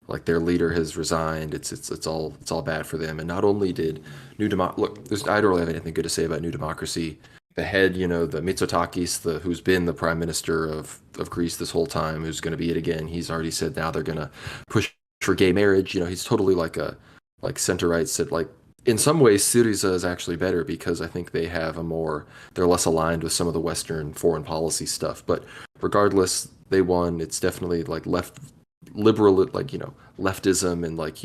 [SPEAKER 1] Like, their leader has resigned. It's all bad for them. And not only did I don't really have anything good to say about New Democracy. The head, the Mitsotakis, who's been the prime minister of Greece this whole time, who's going to be it again. He's already said now they're going to push for gay marriage. He's totally like center right, said like in some ways, Syriza is actually better because I think they have a more, they're less aligned with some of the Western foreign policy stuff. But regardless, they won. It's definitely like left, liberal, like, leftism and like,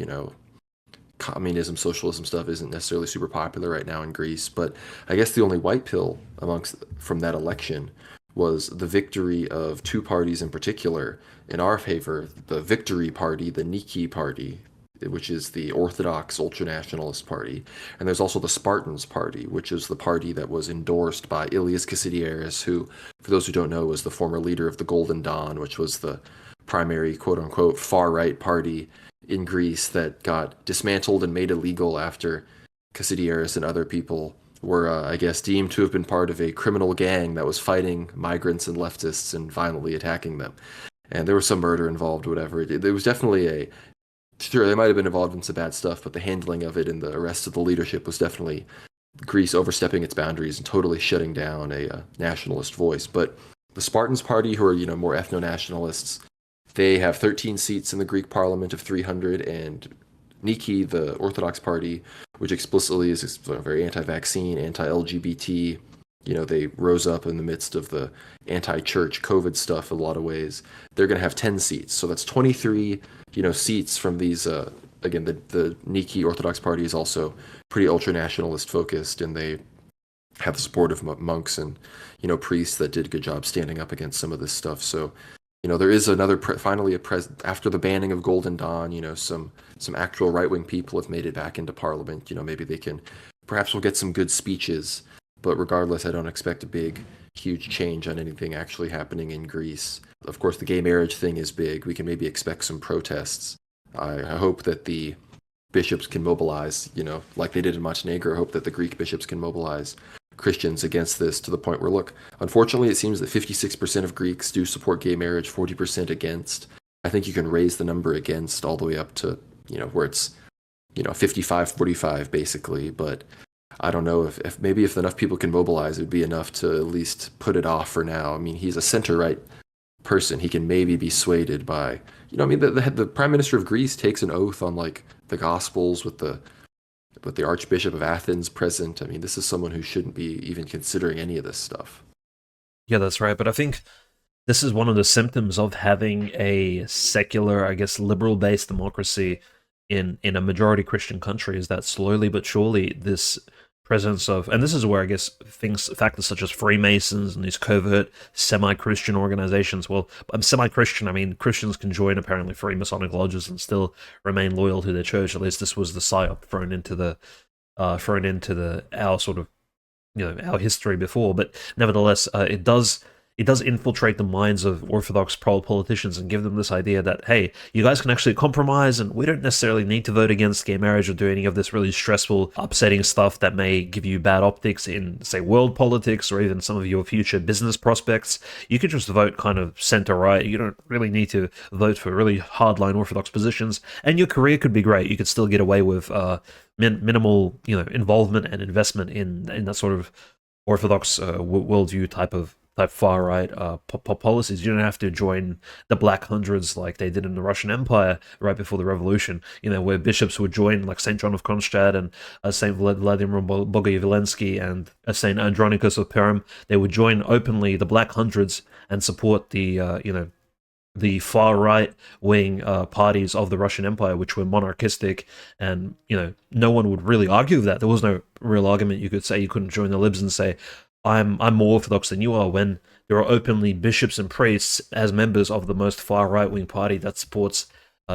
[SPEAKER 1] communism, socialism stuff isn't necessarily super popular right now in Greece. But I guess the only white pill amongst from that election was the victory of two parties in particular in our favor: the Victory Party, the Niki Party, which is the Orthodox ultranationalist party, and there's also the Spartans Party, which is the party that was endorsed by Ilias Kasidiaris, who, for those who don't know, was the former leader of the Golden Dawn, which was the primary quote-unquote far-right party in Greece that got dismantled and made illegal after Kasidiaris and other people were, I guess, deemed to have been part of a criminal gang that was fighting migrants and leftists and violently attacking them. And there was some murder involved, whatever. It was definitely a, sure, they might have been involved in some bad stuff, but the handling of it and the arrest of the leadership was definitely Greece overstepping its boundaries and totally shutting down a nationalist voice. But the Spartans Party, who are, more ethno-nationalists, they have 13 seats in the Greek parliament of 300, and Niki, the Orthodox Party, which explicitly is very anti-vaccine, anti-LGBT, they rose up in the midst of the anti-church COVID stuff in a lot of ways. They're going to have 10 seats. So that's 23, seats from these, again, the Niki Orthodox Party is also pretty ultra-nationalist focused, and they have the support of monks and, priests that did a good job standing up against some of this stuff. So, there is another, finally, after the banning of Golden Dawn, some actual right-wing people have made it back into parliament. Maybe they can, perhaps we'll get some good speeches, but regardless, I don't expect a big, huge change on anything actually happening in Greece. Of course, the gay marriage thing is big. We can maybe expect some protests. I hope that the bishops can mobilize, like they did in Montenegro. I hope that the Greek bishops can mobilize Christians against this to the point where, look, unfortunately, it seems that 56% of Greeks do support gay marriage, 40% against. I think you can raise the number against all the way up to, where it's, 55-45 basically. But I don't know if maybe if enough people can mobilize, it'd be enough to at least put it off for now. I mean, he's a center-right person. He can maybe be swayed by, the prime minister of Greece takes an oath on like the Gospels with the Archbishop of Athens present. I mean, this is someone who shouldn't be even considering any of this stuff.
[SPEAKER 2] Yeah, that's right. But I think this is one of the symptoms of having a secular, I guess, liberal-based democracy in a majority Christian country, is that slowly but surely this presence of, and this is where I guess factors such as Freemasons and these covert semi-Christian organizations, well, I'm semi-Christian, I mean, Christians can join apparently Freemasonic lodges and still remain loyal to their church. At least this was the psyop thrown into our sort of, our history before. But nevertheless, it does infiltrate the minds of Orthodox politicians and give them this idea that, hey, you guys can actually compromise, and we don't necessarily need to vote against gay marriage or do any of this really stressful, upsetting stuff that may give you bad optics in, say, world politics or even some of your future business prospects. You can just vote kind of center-right. You don't really need to vote for really hardline Orthodox positions, and your career could be great. You could still get away with minimal, involvement and investment in that sort of Orthodox worldview type far right policies. You don't have to join the Black Hundreds like they did in the Russian Empire right before the revolution, where bishops would join like St. John of Kronstadt and St. Vladimir Bogoyevlensky and St. Andronicus of Perm. They would join openly the Black Hundreds and support the far right wing parties of the Russian Empire, which were monarchistic, and no one would really argue with that. There was no real argument. You could say you couldn't join the libs and say, I'm more Orthodox than you are, when there are openly bishops and priests as members of the most far right-wing party that supports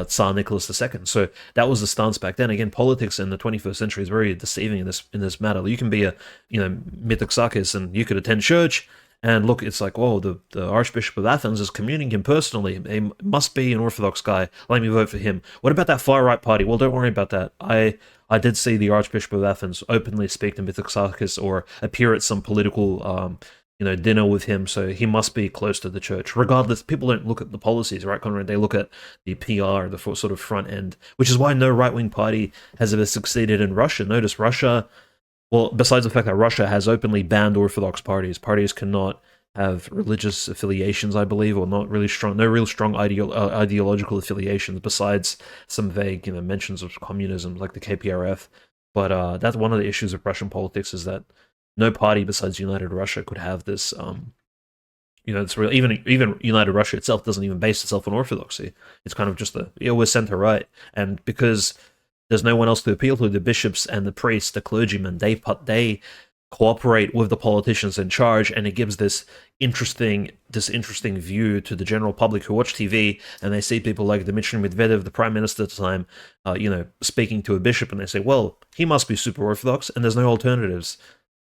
[SPEAKER 2] Tsar Nicholas II. So that was the stance back then. Again, politics in the 21st century is very deceiving in this matter. You can be a Mitsotakis and you could attend church, and look, it's like, oh, the Archbishop of Athens is communing him personally. He must be an Orthodox guy. Let me vote for him. What about that far-right party? Well, don't worry about that. I did see the Archbishop of Athens openly speak to Mitsotakis or appear at some political, dinner with him, so he must be close to the church. Regardless, people don't look at the policies, right, Conrad? They look at the PR, the sort of front end, which is why no right-wing party has ever succeeded in Russia. Notice Russia, well, besides the fact that Russia has openly banned Orthodox parties cannot have religious affiliations, I believe, or no real strong ideological affiliations besides some vague, mentions of communism, like the KPRF. But that's one of the issues of Russian politics is that no party besides United Russia could have this. It's real. Even United Russia itself doesn't even base itself on orthodoxy. It's kind of just we're center right, and because there's no one else to appeal to, the bishops and the priests, the clergymen, they cooperate with the politicians in charge, and it gives this interesting view to the general public who watch TV and they see people like Dmitry Medvedev, the prime minister at the time, speaking to a bishop, and they say, well, he must be super orthodox, and there's no alternatives.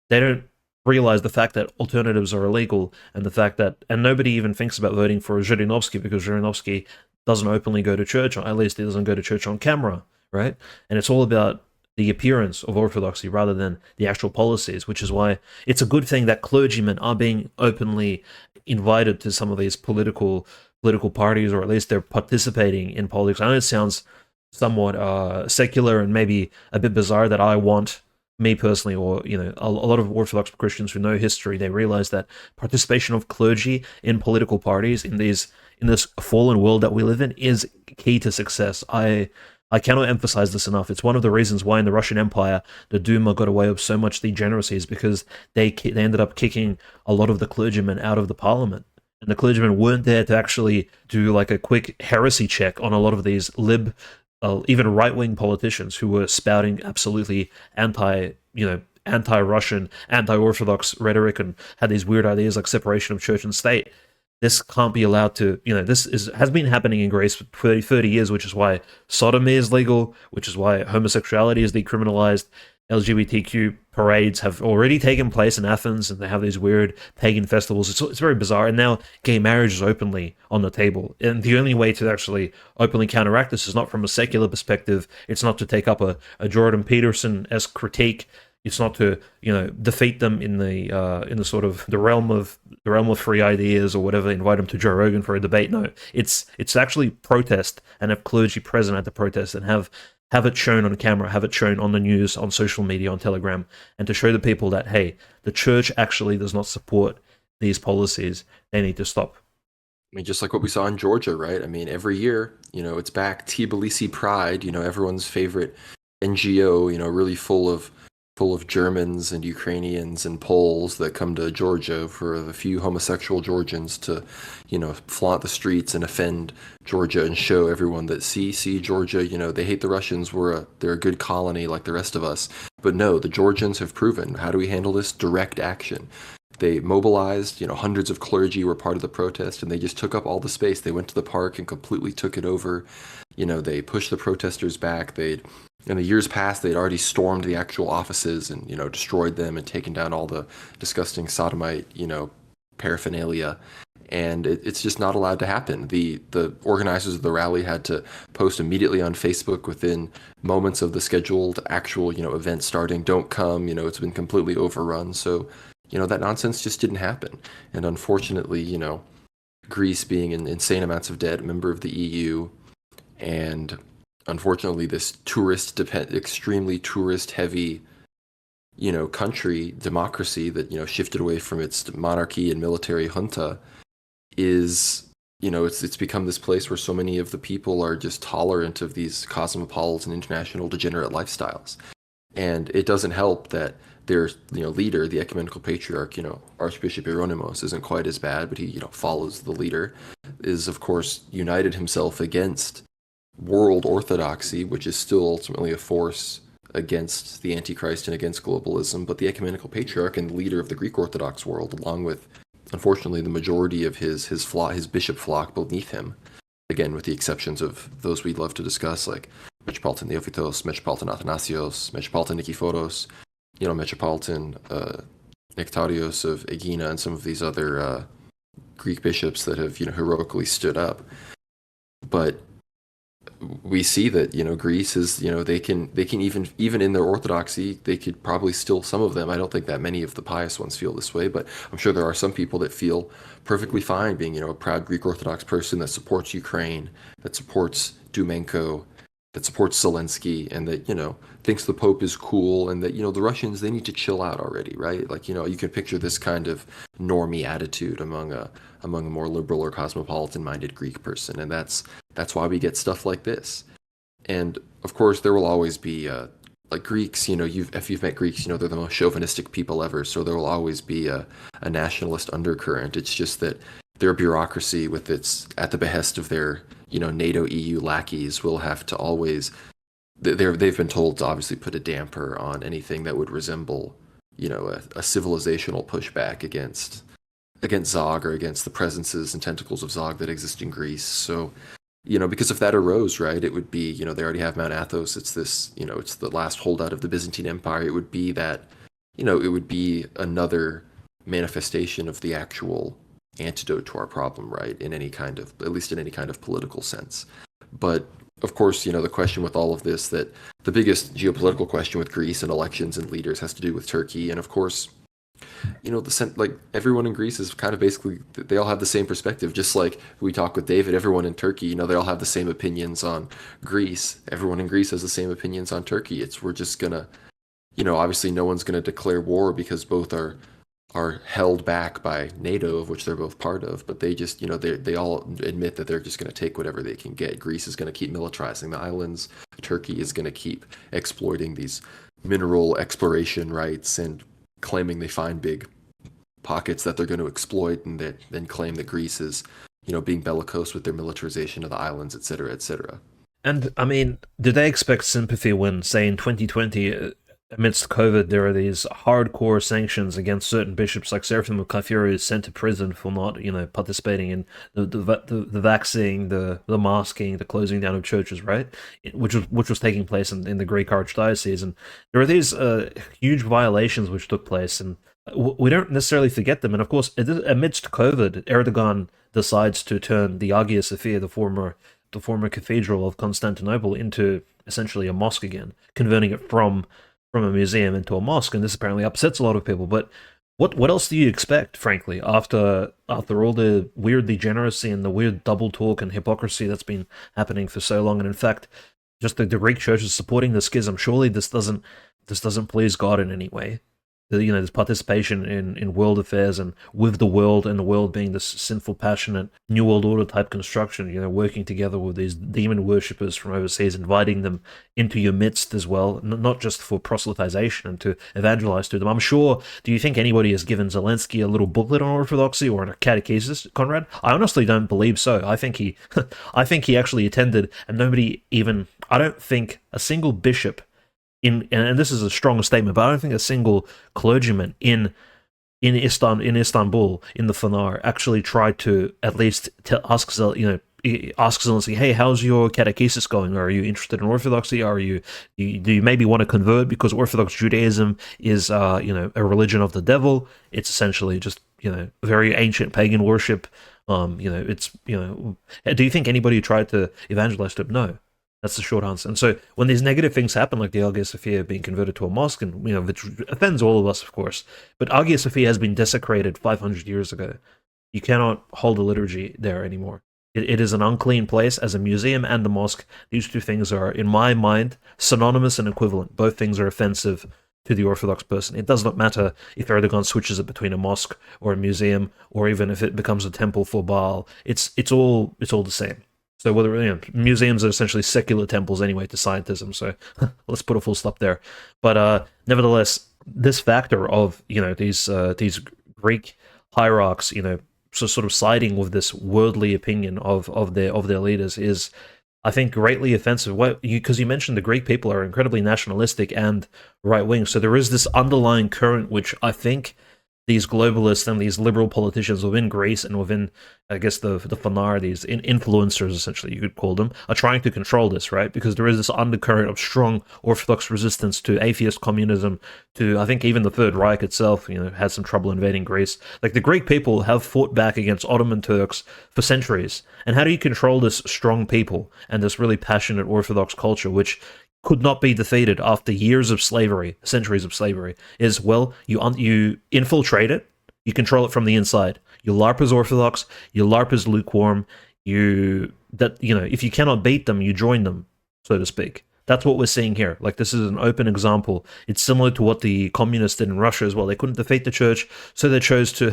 [SPEAKER 2] They don't realize the fact that alternatives are illegal, and the fact that, and nobody even thinks about voting for Zhirinovsky because Zhirinovsky doesn't openly go to church, or at least he doesn't go to church on camera, right? And it's all about the appearance of orthodoxy rather than the actual policies, which is why it's a good thing that clergymen are being openly invited to some of these political parties, or at least they're participating in politics. I know it sounds somewhat secular and maybe a bit bizarre that I want, me personally, or a lot of Orthodox Christians who know history, they realize that participation of clergy in political parties in this fallen world that we live in is key to success. I cannot emphasize this enough. It's one of the reasons why in the Russian Empire the Duma got away with so much degeneracy, is because they ended up kicking a lot of the clergymen out of the parliament. And the clergymen weren't there to actually do like a quick heresy check on a lot of these even right-wing politicians who were spouting absolutely anti-Russian, anti-Orthodox rhetoric and had these weird ideas like separation of church and state. This can't be allowed to, has been happening in Greece for 30 years, which is why sodomy is legal, which is why homosexuality is decriminalized. LGBTQ parades have already taken place in Athens, and they have these weird pagan festivals. It's very bizarre, and now gay marriage is openly on the table. And the only way to actually openly counteract this is not from a secular perspective. It's not to take up a Jordan Peterson-esque critique. It's not to defeat them in the sort of the realm of free ideas or whatever. Invite them to Joe Rogan for a debate. No, it's actually protest and have clergy present at the protest and have it shown on camera, have it shown on the news, on social media, on Telegram, and to show the people that hey, the church actually does not support these policies. They need to stop.
[SPEAKER 1] I mean, just like what we saw in Georgia, right? I mean, every year, it's back. Tbilisi Pride, everyone's favorite NGO, really full of Germans and Ukrainians and Poles that come to Georgia for the few homosexual Georgians to, flaunt the streets and offend Georgia and show everyone that see Georgia, they hate the Russians, they're a good colony like the rest of us. But no, the Georgians have proven, how do we handle this? Direct action. They mobilized, hundreds of clergy were part of the protest, and they just took up all the space. They went to the park and completely took it over. They pushed the protesters back. In the years past, they'd already stormed the actual offices and, destroyed them and taken down all the disgusting sodomite, paraphernalia. And it's just not allowed to happen. The organizers of the rally had to post immediately on Facebook within moments of the scheduled actual, event starting, don't come, it's been completely overrun. So, that nonsense just didn't happen. And unfortunately, Greece being in insane amounts of debt, member of the EU, and unfortunately, this extremely tourist-heavy, country, democracy that, shifted away from its monarchy and military junta is, it's become this place where so many of the people are just tolerant of these cosmopolitan, international, degenerate lifestyles. And it doesn't help that their, leader, the ecumenical patriarch, Archbishop Hieronymus, isn't quite as bad, but he, follows the leader, is, of course, united himself against world orthodoxy, which is still ultimately a force against the Antichrist and against globalism, but the ecumenical patriarch and leader of the Greek Orthodox world, along with, unfortunately, the majority of his bishop flock beneath him, again, with the exceptions of those we'd love to discuss, like Metropolitan Neophytos, Metropolitan Athanasios, Metropolitan Nikephoros, Metropolitan Nectarios of Aegina, and some of these other Greek bishops that have, heroically stood up. But we see that Greece is they can even in their orthodoxy, they could probably still, some of them, I don't think that many of the pious ones feel this way, but I'm sure there are some people that feel perfectly fine being a proud Greek Orthodox person that supports Ukraine, that supports Dumenko, that supports Zelensky, and that thinks the Pope is cool, and that the Russians, they need to chill out already, right? Like you can picture this kind of normie attitude among a more liberal or cosmopolitan minded Greek person, and that's why we get stuff like this. And of course, there will always be like Greeks, if you've met Greeks, they're the most chauvinistic people ever. So there will always be a nationalist undercurrent. It's just that their bureaucracy, with its at the behest of their NATO EU lackeys, will have to always they've been told to obviously put a damper on anything that would resemble a civilizational pushback against Zog or against the presences and tentacles of Zog that exist in Greece. So because if that arose, right, it would be, they already have Mount Athos. It's this, it's the last holdout of the Byzantine Empire. It would be that, it would be another manifestation of the actual antidote to our problem, right, at least in any kind of political sense. But of course, the question with all of this, that the biggest geopolitical question with Greece and elections and leaders has to do with Turkey. And of course, like everyone in Greece is kind of basically, they all have the same perspective. Just like we talk with David, everyone in Turkey, they all have the same opinions on Greece. Everyone in Greece has the same opinions on Turkey. We're just gonna, obviously no one's gonna declare war because both are held back by NATO, of which they're both part of. But they just, they all admit that they're just gonna take whatever they can get. Greece is gonna keep militarizing the islands. Turkey is gonna keep exploiting these mineral exploration rights and claiming they find big pockets that they're going to exploit, and then claim that Greece is, being bellicose with their militarization of the islands, et cetera, et cetera.
[SPEAKER 2] And I mean, did they expect sympathy when, say, in 2020, amidst COVID, there are these hardcore sanctions against certain bishops, like Seraphim of Kafiri is sent to prison for not, participating in the vaxxing, the masking, the closing down of churches, right? Which was taking place in the Greek Archdiocese, and there are these huge violations which took place, and we don't necessarily forget them. And of course, amidst COVID, Erdogan decides to turn the Hagia Sophia, the former cathedral of Constantinople, into essentially a mosque again, converting it from a museum into a mosque, and this apparently upsets a lot of people. But what else do you expect, frankly, after all the weird degeneracy and the weird double talk and hypocrisy that's been happening for so long? And in fact, just the Greek church is supporting the schism. Surely this doesn't please God in any way. This participation in world affairs and with the world, and the world being this sinful, passionate New World Order type construction, working together with these demon worshippers from overseas, inviting them into your midst as well, not just for proselytization and to evangelize to them. I'm sure, do you think anybody has given Zelensky a little booklet on Orthodoxy or a catechesis, Conrad? I honestly don't believe so. I think he actually attended, and I don't think a single bishop and this is a strong statement, but I don't think a single clergyman in Istanbul, in the Fener, actually tried to at least ask Zelensky, hey, how's your catechesis going? Are you interested in Orthodoxy? Do you maybe want to convert, because Orthodox Judaism is a religion of the devil? It's essentially just very ancient pagan worship. Do you think anybody tried to evangelize to him? No. That's the short answer. And so when these negative things happen, like the Hagia Sophia being converted to a mosque, and which offends all of us, of course, but Hagia Sophia has been desecrated 500 years ago. You cannot hold a liturgy there anymore. It is an unclean place as a museum and a mosque. These two things are, in my mind, synonymous and equivalent. Both things are offensive to the Orthodox person. It does not matter if Erdogan switches it between a mosque or a museum, or even if it becomes a temple for Baal. It's all the same. So whether museums are essentially secular temples anyway to scientism. So let's put a full stop there. But nevertheless, this factor of these Greek hierarchs, so sort of siding with this worldly opinion of their leaders is, I think, greatly offensive. Because you mentioned the Greek people are incredibly nationalistic and right wing. So there is this underlying current which I think these globalists and these liberal politicians within Greece and within, I guess, the Fener, these influencers, essentially, you could call them, are trying to control this, right? Because there is this undercurrent of strong Orthodox resistance to atheist communism, to, I think, even the Third Reich itself, had some trouble invading Greece. Like, the Greek people have fought back against Ottoman Turks for centuries. And how do you control this strong people and this really passionate Orthodox culture, which could not be defeated after years of slavery, centuries of slavery, is, well, you infiltrate it, you control it from the inside. You LARP as Orthodox, you LARP as lukewarm, if you cannot beat them, you join them, so to speak. That's what we're seeing here. Like, this is an open example. It's similar to what the communists did in Russia as well. They couldn't defeat the church, so they chose to,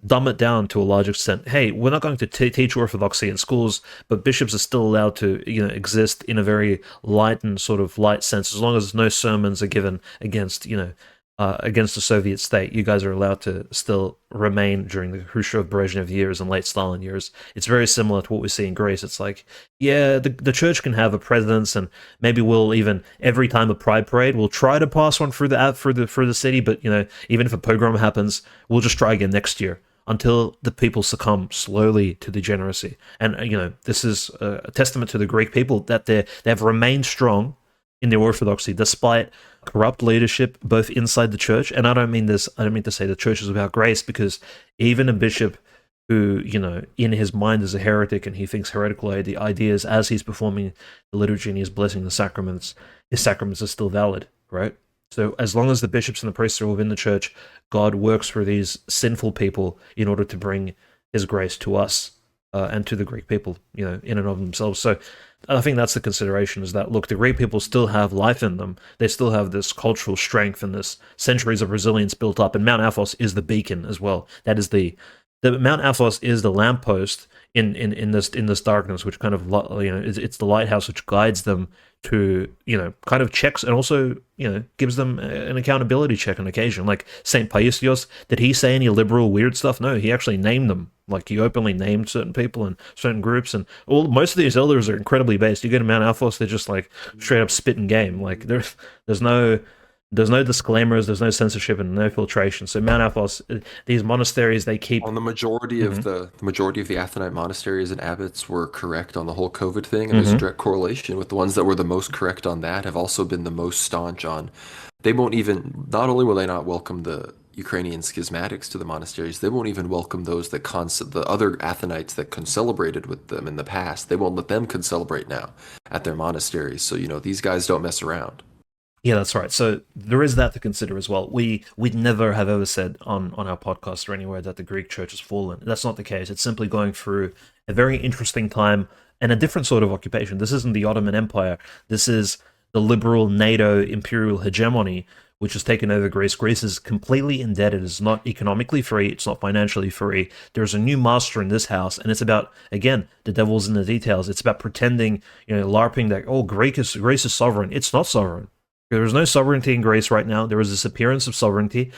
[SPEAKER 2] dumb it down to a large extent. Hey, we're not going to teach Orthodoxy in schools, but bishops are still allowed to, exist in a very light and sort of light sense. As long as no sermons are given against, against the Soviet state, you guys are allowed to still remain during the Khrushchev-Brezhnev years and late Stalin years. It's very similar to what we see in Greece. It's like, yeah, the church can have a presence, and maybe we'll even every time a pride parade, we'll try to pass one through the city. But even if a pogrom happens, we'll just try again next year until the people succumb slowly to degeneracy. And this is a testament to the Greek people that they've remained strong in their orthodoxy despite corrupt leadership both inside the church. And I don't mean to say the church is without grace, because even a bishop who in his mind is a heretic and he thinks heretical ideas as he's performing the liturgy and he's blessing the sacraments, his sacraments are still valid, right? So as long as the bishops and the priests are within the church, God works for these sinful people in order to bring his grace to us and to the Greek people, in and of themselves. So I think that's the consideration, is that, look, the Greek people still have life in them. They still have this cultural strength and this centuries of resilience built up. And Mount Athos is the beacon as well. That is the Mount Athos is the lamppost in this darkness, which kind of, it's the lighthouse which guides them to, kind of checks, and also, gives them an accountability check on occasion. Like St. Paisios, did he say any liberal weird stuff? No, he actually named them. Like, he openly named certain people and certain groups, and most of these elders are incredibly based. You go to Mount Athos, they're just like straight up spitting game. Like there's no disclaimers, there's no censorship, and no filtration. So Mount Athos, these monasteries, they keep
[SPEAKER 1] on the majority of the majority of the Athonite monasteries and abbots were correct on the whole COVID thing, and there's a direct correlation with the ones that were the most correct on that have also been the most staunch on. They won't even. Not only will they not welcome the Ukrainian schismatics to the monasteries, they won't even welcome those that the other Athonites that concelebrated with them in the past. They won't let them concelebrate now at their monasteries. So these guys don't mess around.
[SPEAKER 2] Yeah, that's right. So there is that to consider as well. We'd never have ever said on our podcast or anywhere that the Greek church has fallen. That's not the case. It's simply going through a very interesting time and a different sort of occupation. This isn't the Ottoman Empire. This is the liberal NATO imperial hegemony, which has taken over Greece. Greece is completely indebted. It's not economically free. It's not financially free. There's a new master in this house, and it's about, again, the devil's in the details. It's about pretending, LARPing that, Greece is sovereign. It's not sovereign. There is no sovereignty in Greece right now. There is this appearance of sovereignty.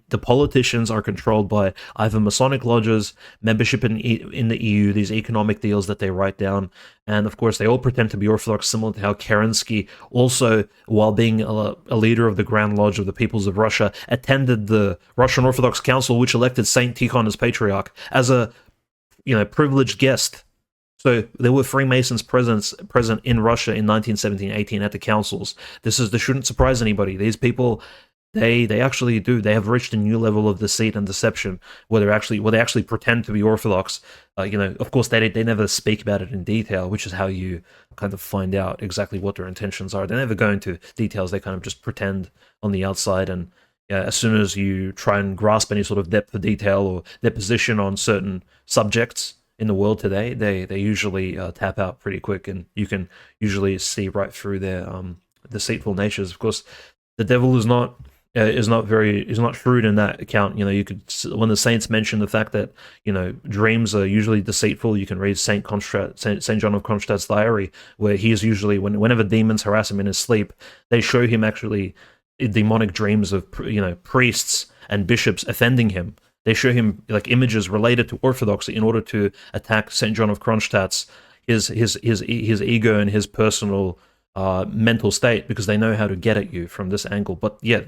[SPEAKER 2] The politicians are controlled by either Masonic lodges, membership in the EU, these economic deals that they write down, and of course they all pretend to be Orthodox, similar to how Kerensky also, while being a leader of the Grand Lodge of the Peoples of Russia, attended the Russian Orthodox Council, which elected Saint Tikhon as patriarch, as a privileged guest. So there were Freemasons present in Russia in 1917-18 at the councils. This shouldn't surprise anybody. These people, they actually do. They have reached a new level of deceit and deception where they actually pretend to be Orthodox. Of course, they never speak about it in detail, which is how you kind of find out exactly what their intentions are. They never go into details. They kind of just pretend on the outside, and as soon as you try and grasp any sort of depth of detail or their position on certain subjects in the world today, they usually tap out pretty quick, and you can usually see right through their deceitful natures. Of course, the devil is not shrewd in that account. You could, when the saints mention the fact that dreams are usually deceitful, you can read Saint John of Kronstadt's diary, where he is usually, whenever demons harass him in his sleep, they show him actually demonic dreams of priests and bishops offending him. They show him like images related to Orthodoxy in order to attack Saint John of Kronstadt's his ego and his personal mental state, because they know how to get at you from this angle. But yeah,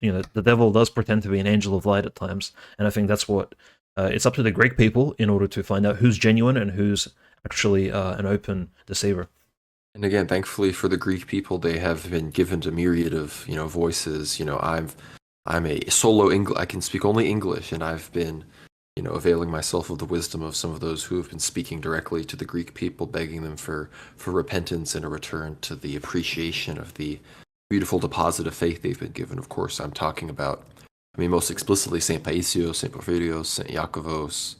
[SPEAKER 2] the devil does pretend to be an angel of light at times, and I think that's what it's up to the Greek people in order to find out who's genuine and who's actually an open deceiver.
[SPEAKER 1] And again, thankfully for the Greek people, they have been given a myriad of voices. I'm a solo English. I can speak only English, and I've been, availing myself of the wisdom of some of those who have been speaking directly to the Greek people, begging them for repentance and a return to the appreciation of the beautiful deposit of faith they've been given. Of course, I'm talking about, most explicitly St. Paisios, St. Porphyrios, St. Iakovos,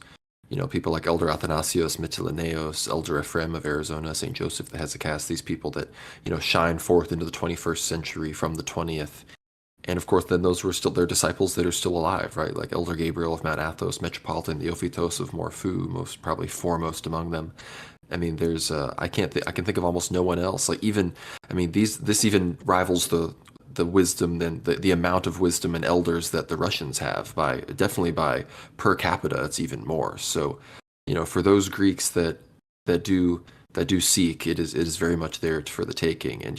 [SPEAKER 1] people like Elder Athanasios Mytileneos, Elder Ephraim of Arizona, St. Joseph the Hesychast, these people that, shine forth into the 21st century from the 20th. And of course, then those were still their disciples that are still alive, right? Like Elder Gabriel of Mount Athos, Metropolitan Theophitos of Morphu, most probably foremost among them. I mean, there's I can think of almost no one else. Like even I mean this even rivals the wisdom and the amount of wisdom and elders that the Russians have by definitely by per capita it's even more. So, for those Greeks that do seek, it is very much there for the taking. And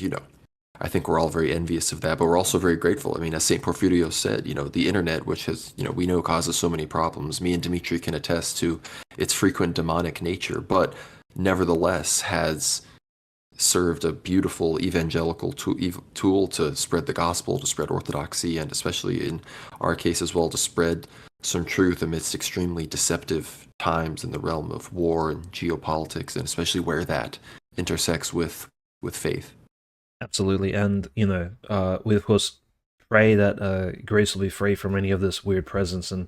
[SPEAKER 1] I think we're all very envious of that, but we're also very grateful. I mean, as St. Porphyrios said, the internet, which has, we know causes so many problems, me and Dmitry can attest to its frequent demonic nature, but nevertheless has served a beautiful evangelical tool to spread the gospel, to spread orthodoxy, and especially in our case as well, to spread some truth amidst extremely deceptive times in the realm of war and geopolitics, and especially where that intersects with faith.
[SPEAKER 2] Absolutely, and we of course pray that Greece will be free from any of this weird presence. And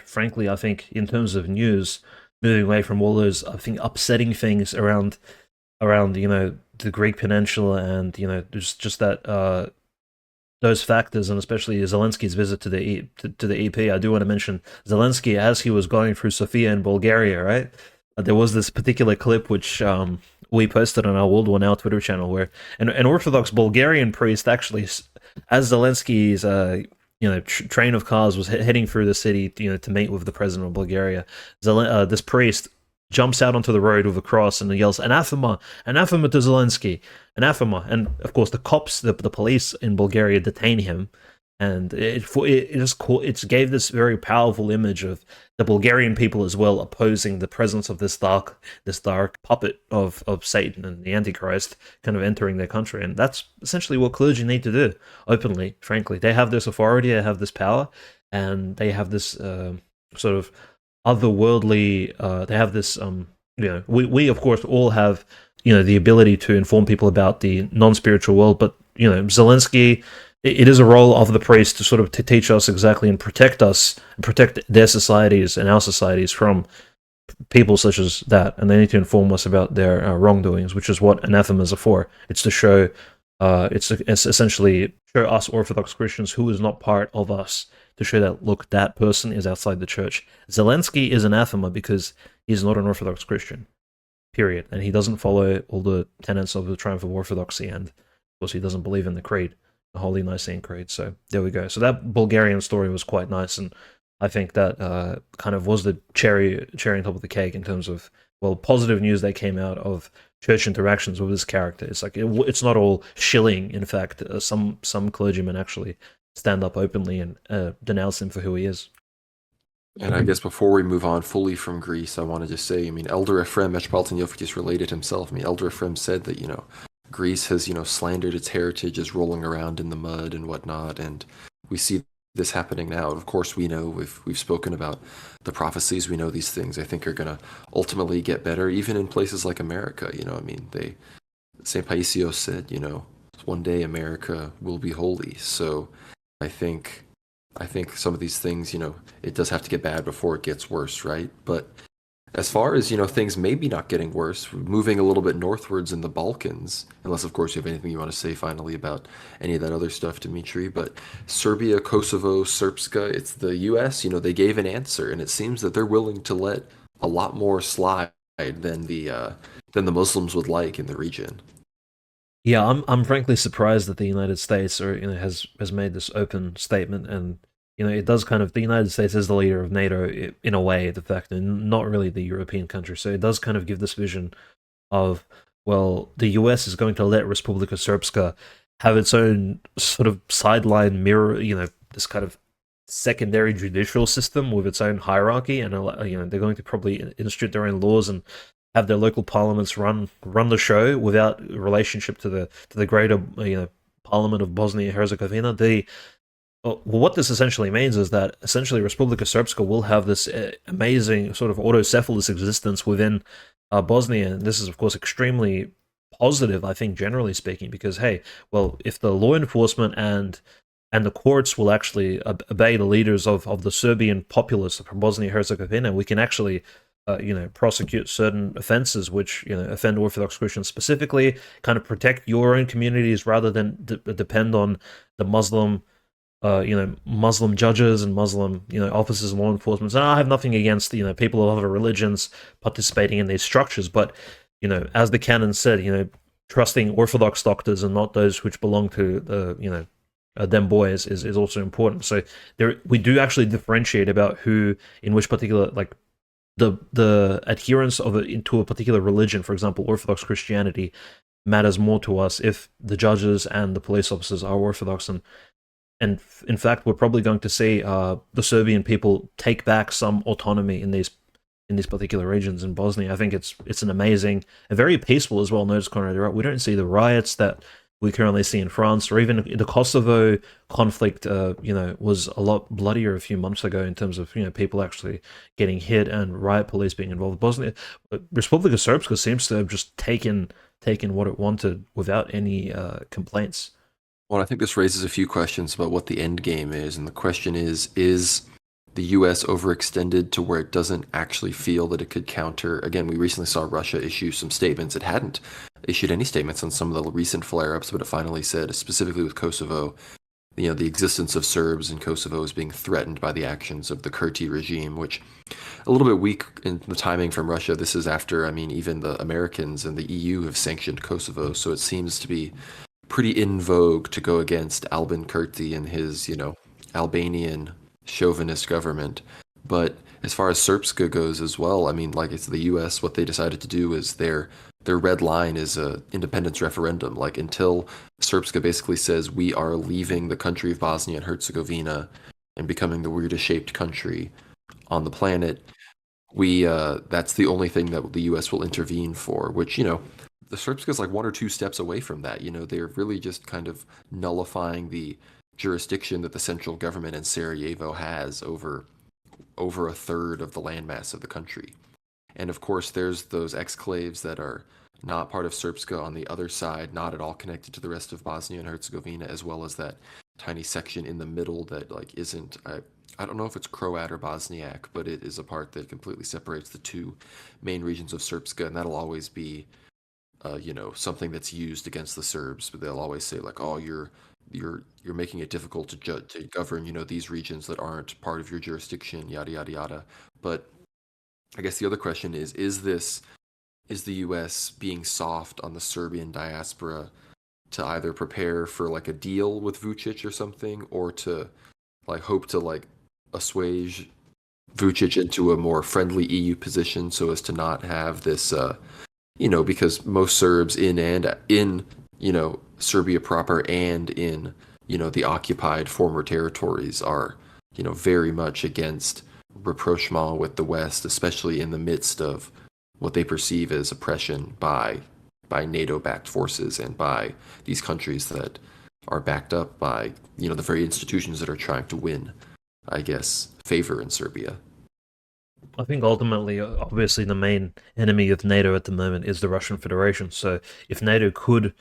[SPEAKER 2] frankly, I think in terms of news, moving away from all those, I think, upsetting things around the Greek peninsula, and just that those factors, and especially Zelensky's visit to the EP. I do want to mention Zelensky as he was going through Sofia in Bulgaria, right? There was this particular clip which we posted on our World War Now Twitter channel, where an Orthodox Bulgarian priest actually, as Zelensky's train of cars was heading through the city, to meet with the president of Bulgaria, this priest jumps out onto the road with a cross and yells, "Anathema! Anathema to Zelensky! Anathema!" And of course, the cops, the police in Bulgaria detain him, and it gave this very powerful image of the Bulgarian people as well opposing the presence of this dark puppet of Satan and the Antichrist kind of entering their country. And that's essentially what clergy need to do openly. Frankly, they have this authority, they have this power, and they have this sort of otherworldly. They have this. We of course all have the ability to inform people about the non-spiritual world, but Zelensky. It is a role of the priest to sort of to teach us exactly and protect us, and protect their societies and our societies from people such as that. And they need to inform us about their wrongdoings, which is what anathemas are for. It's to show, it's essentially show us Orthodox Christians who is not part of us, to show that, look, that person is outside the church. Zelensky is anathema because he's not an Orthodox Christian, period. And he doesn't follow all the tenets of the triumph of Orthodoxy, and of course he doesn't believe in the creed. The Holy Nicene Creed. So there we go. So that Bulgarian story was quite nice, and I think that kind of was the cherry on top of the cake in terms of, well, positive news that came out of church interactions with this character. It's like it's not all shilling. In fact, some clergymen actually stand up openly and denounce him for who he is.
[SPEAKER 1] And I guess before we move on fully from Greece, I want to just say, I mean, Elder Ephraim, Metropolitan Theophilos, related himself. I mean, Elder Ephraim said that, Greece has, slandered its heritage as rolling around in the mud and whatnot, and we see this happening now. Of course, we know we've spoken about the prophecies. We know these things, I think, are going to ultimately get better, even in places like America. I mean, St. Paisios said, one day America will be holy. So I think some of these things, it does have to get bad before it gets worse, right? But as far as, things maybe not getting worse, moving a little bit northwards in the Balkans, unless, of course, you have anything you want to say finally about any of that other stuff, Dmitry, but Serbia, Kosovo, Srpska, it's the U.S., they gave an answer, and it seems that they're willing to let a lot more slide than the Muslims would like in the region.
[SPEAKER 2] Yeah, I'm frankly surprised that the United States has made this open statement, and it does kind of, the United States is the leader of NATO in a way, the fact, and not really the European country. So it does kind of give this vision of, well, the US is going to let Republika Srpska have its own sort of sideline mirror, this kind of secondary judicial system with its own hierarchy, and they're going to probably institute their own laws and have their local parliaments run the show without relationship to the greater parliament of Bosnia and Herzegovina. What this essentially means is that essentially Republika Srpska will have this amazing sort of autocephalous existence within Bosnia. And this is, of course, extremely positive, I think, generally speaking, because, hey, well, if the law enforcement and the courts will actually obey the leaders of the Serbian populace from Bosnia and Herzegovina, we can actually prosecute certain offenses which offend Orthodox Christians specifically, kind of protect your own communities rather than depend on the Muslim Muslim judges and Muslim, officers and law enforcement. And I have nothing against, people of other religions participating in these structures, but, as the canon said, trusting Orthodox doctors and not those which belong to the, them boys is also important. So we do actually differentiate about who, in which particular, like, the adherence of to a particular religion, for example, Orthodox Christianity, matters more to us if the judges and the police officers are Orthodox. And in fact, we're probably going to see the Serbian people take back some autonomy in these particular regions in Bosnia. I think it's an amazing and very peaceful as well. Notice, Conrad, right? We don't see the riots that we currently see in France, or even the Kosovo conflict. Was a lot bloodier a few months ago in terms of people actually getting hit and riot police being involved. Bosnia, Republika Srpska seems to have just taken what it wanted without any complaints.
[SPEAKER 1] Well, I think this raises a few questions about what the end game is, and the question is the US overextended to where it doesn't actually feel that it could counter? Again, we recently saw Russia issue some statements. It hadn't issued any statements on some of the recent flare-ups, but it finally said, specifically with Kosovo, the existence of Serbs in Kosovo is being threatened by the actions of the Kurti regime, which a little bit weak in the timing from Russia. This is after, even the Americans and the EU have sanctioned Kosovo, so it seems to be pretty in vogue to go against Albin Kurti and his, Albanian chauvinist government. But as far as Srpska goes as well, like it's the US, what they decided to do is their red line is a independence referendum. Like until Srpska basically says we are leaving the country of Bosnia and Herzegovina and becoming the weirdest shaped country on the planet, we that's the only thing that the US will intervene for, which, the Srpska is like one or two steps away from that. They're really just kind of nullifying the jurisdiction that the central government in Sarajevo has over a third of the landmass of the country. And of course, there's those exclaves that are not part of Srpska on the other side, not at all connected to the rest of Bosnia and Herzegovina, as well as that tiny section in the middle that like isn't. I don't know if it's Croat or Bosniak, but it is a part that completely separates the two main regions of Srpska, and that'll always be, something that's used against the Serbs. But they'll always say like, "Oh, you're making it difficult to govern, these regions that aren't part of your jurisdiction, yada yada yada." But I guess the other question is the US being soft on the Serbian diaspora to either prepare for like a deal with Vucic or something, or to like hope to like assuage Vucic into a more friendly EU position so as to not have this because most Serbs in Serbia proper and in the occupied former territories are very much against rapprochement with the West, especially in the midst of what they perceive as oppression by NATO-backed forces and by these countries that are backed up by the very institutions that are trying to win, I guess, favor in Serbia.
[SPEAKER 2] I think ultimately, obviously, the main enemy of NATO at the moment is the Russian Federation. So if NATO could,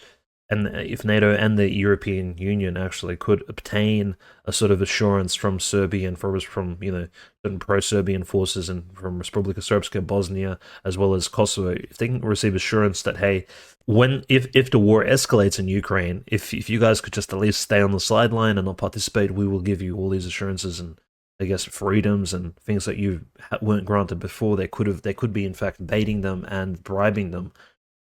[SPEAKER 2] and if NATO and the European Union actually could obtain a sort of assurance from Serbia and from certain pro-Serbian forces and from Republika Srpska, Bosnia, as well as Kosovo, if they can receive assurance that, hey, if the war escalates in Ukraine, if you guys could just at least stay on the sideline and not participate, we will give you all these assurances and, I guess, freedoms and things that you weren't granted before. They could be in fact baiting them and bribing them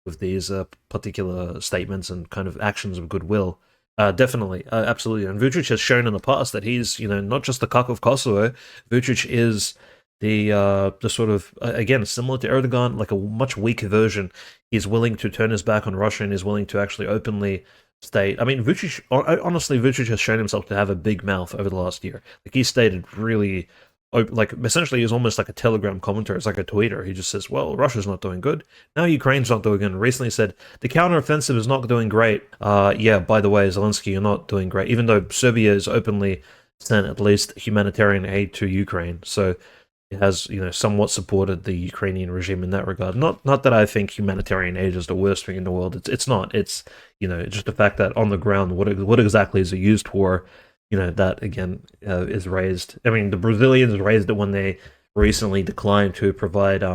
[SPEAKER 2] with these particular statements and kind of actions of goodwill. Definitely, absolutely. And Vucic has shown in the past that he's, not just the cock of Kosovo. Vucic is the sort of, again, similar to Erdogan, like a much weaker version. He's willing to turn his back on Russia and is willing to actually openly state. Vucic, honestly, Vucic has shown himself to have a big mouth over the last year. Like, he stated really, like, essentially he's almost like a Telegram commentator. It's like a tweeter. He just says, well, Russia's not doing good. Now Ukraine's not doing good. And recently said, the counteroffensive is not doing great. Yeah, by the way, Zelensky, you're not doing great. Even though Serbia has openly sent at least humanitarian aid to Ukraine. So it has, somewhat supported the Ukrainian regime in that regard. Not that I think humanitarian aid is the worst thing in the world. It's not. It's, just the fact that on the ground, what exactly is it used for? That again is raised. The Brazilians raised it when they recently declined to provide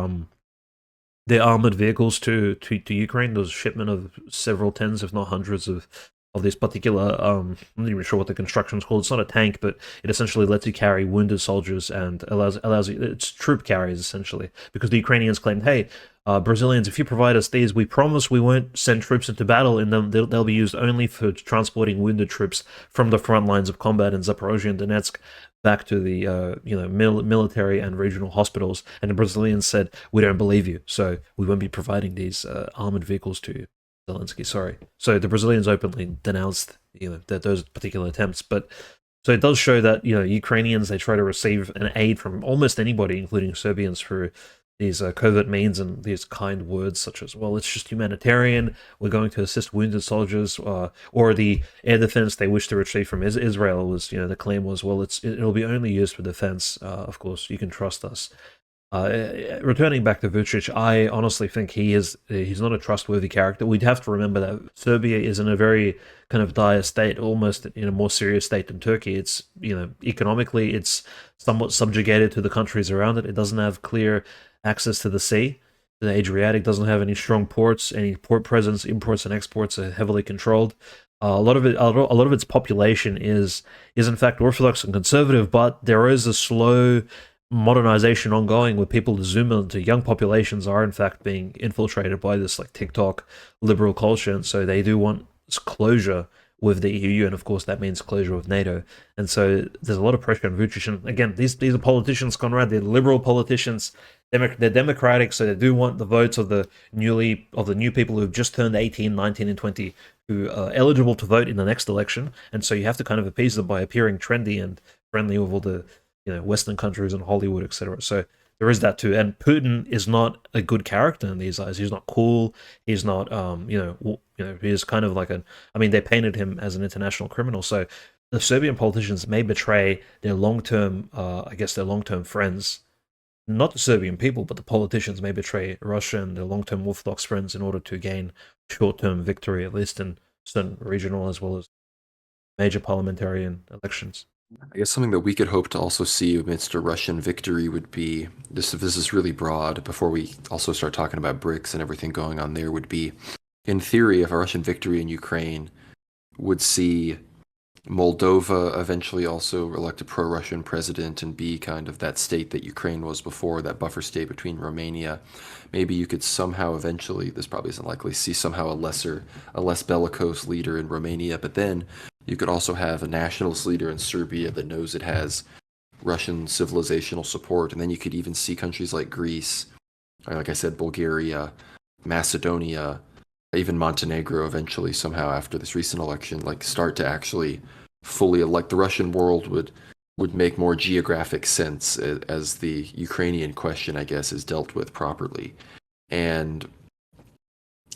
[SPEAKER 2] their armored vehicles to Ukraine. There was a shipment of several tens, if not hundreds, of this particular I'm not even sure what the construction is called. It's not a tank, but it essentially lets you carry wounded soldiers and allows you, it's troop carriers essentially, because the Ukrainians claimed, hey, Brazilians, if you provide us these, we promise we won't send troops into battle in them. They'll be used only for transporting wounded troops from the front lines of combat in Zaporozhye and Donetsk back to the military and regional hospitals. And the Brazilians said, we don't believe you, so we won't be providing these armored vehicles to you. Zelensky, sorry. So the Brazilians openly denounced those particular attempts, but so it does show that Ukrainians, they try to receive an aid from almost anybody, including Serbians, through these covert means and these kind words such as, well, it's just humanitarian, we're going to assist wounded soldiers, or the air defense they wish to retrieve from Israel was, the claim was, well, it'll be only used for defense, of course, you can trust us. Returning back to Vucic, I honestly think he's not a trustworthy character. We'd have to remember that Serbia is in a very kind of dire state, almost in a more serious state than Turkey. It's, economically, it's somewhat subjugated to the countries around it. It doesn't have clear access to the sea. The Adriatic doesn't have any strong ports, any port presence. Imports and exports are heavily controlled. A lot of its population is in fact Orthodox and conservative, but there is a slow modernization ongoing where people zoom into young populations are in fact being infiltrated by this like TikTok liberal culture, and so they do want closure with the EU, and of course that means closure with NATO. And so there's a lot of pressure on Vucic. And again, these are politicians, Conrad. They're liberal politicians. They're democratic, so they do want the votes of the new people who've just turned 18, 19, and 20, who are eligible to vote in the next election. And so you have to kind of appease them by appearing trendy and friendly with all the Western countries and Hollywood, etc. So there is that too. And Putin is not a good character in these eyes. He's not cool. He's not, he's kind of like they painted him as an international criminal. So the Serbian politicians may betray their long-term, their long-term friends. Not the Serbian people, but the politicians may betray Russia and their long-term Orthodox friends in order to gain short-term victory, at least in certain regional as well as major parliamentarian elections.
[SPEAKER 1] I guess something that we could hope to also see amidst a Russian victory would be, this is really broad, before we also start talking about BRICS and everything going on there, would be, in theory, if a Russian victory in Ukraine would see Moldova eventually also elect a pro-Russian president and be kind of that state that Ukraine was before, that buffer state between Romania. Maybe you could somehow eventually, this probably isn't likely, see somehow a less bellicose leader in Romania, but then you could also have a nationalist leader in Serbia that knows it has Russian civilizational support. And then you could even see countries like Greece, or like I said, Bulgaria, Macedonia, even Montenegro eventually somehow after this recent election, like start to actually fully elect. The Russian world would make more geographic sense as the Ukrainian question, I guess, is dealt with properly. And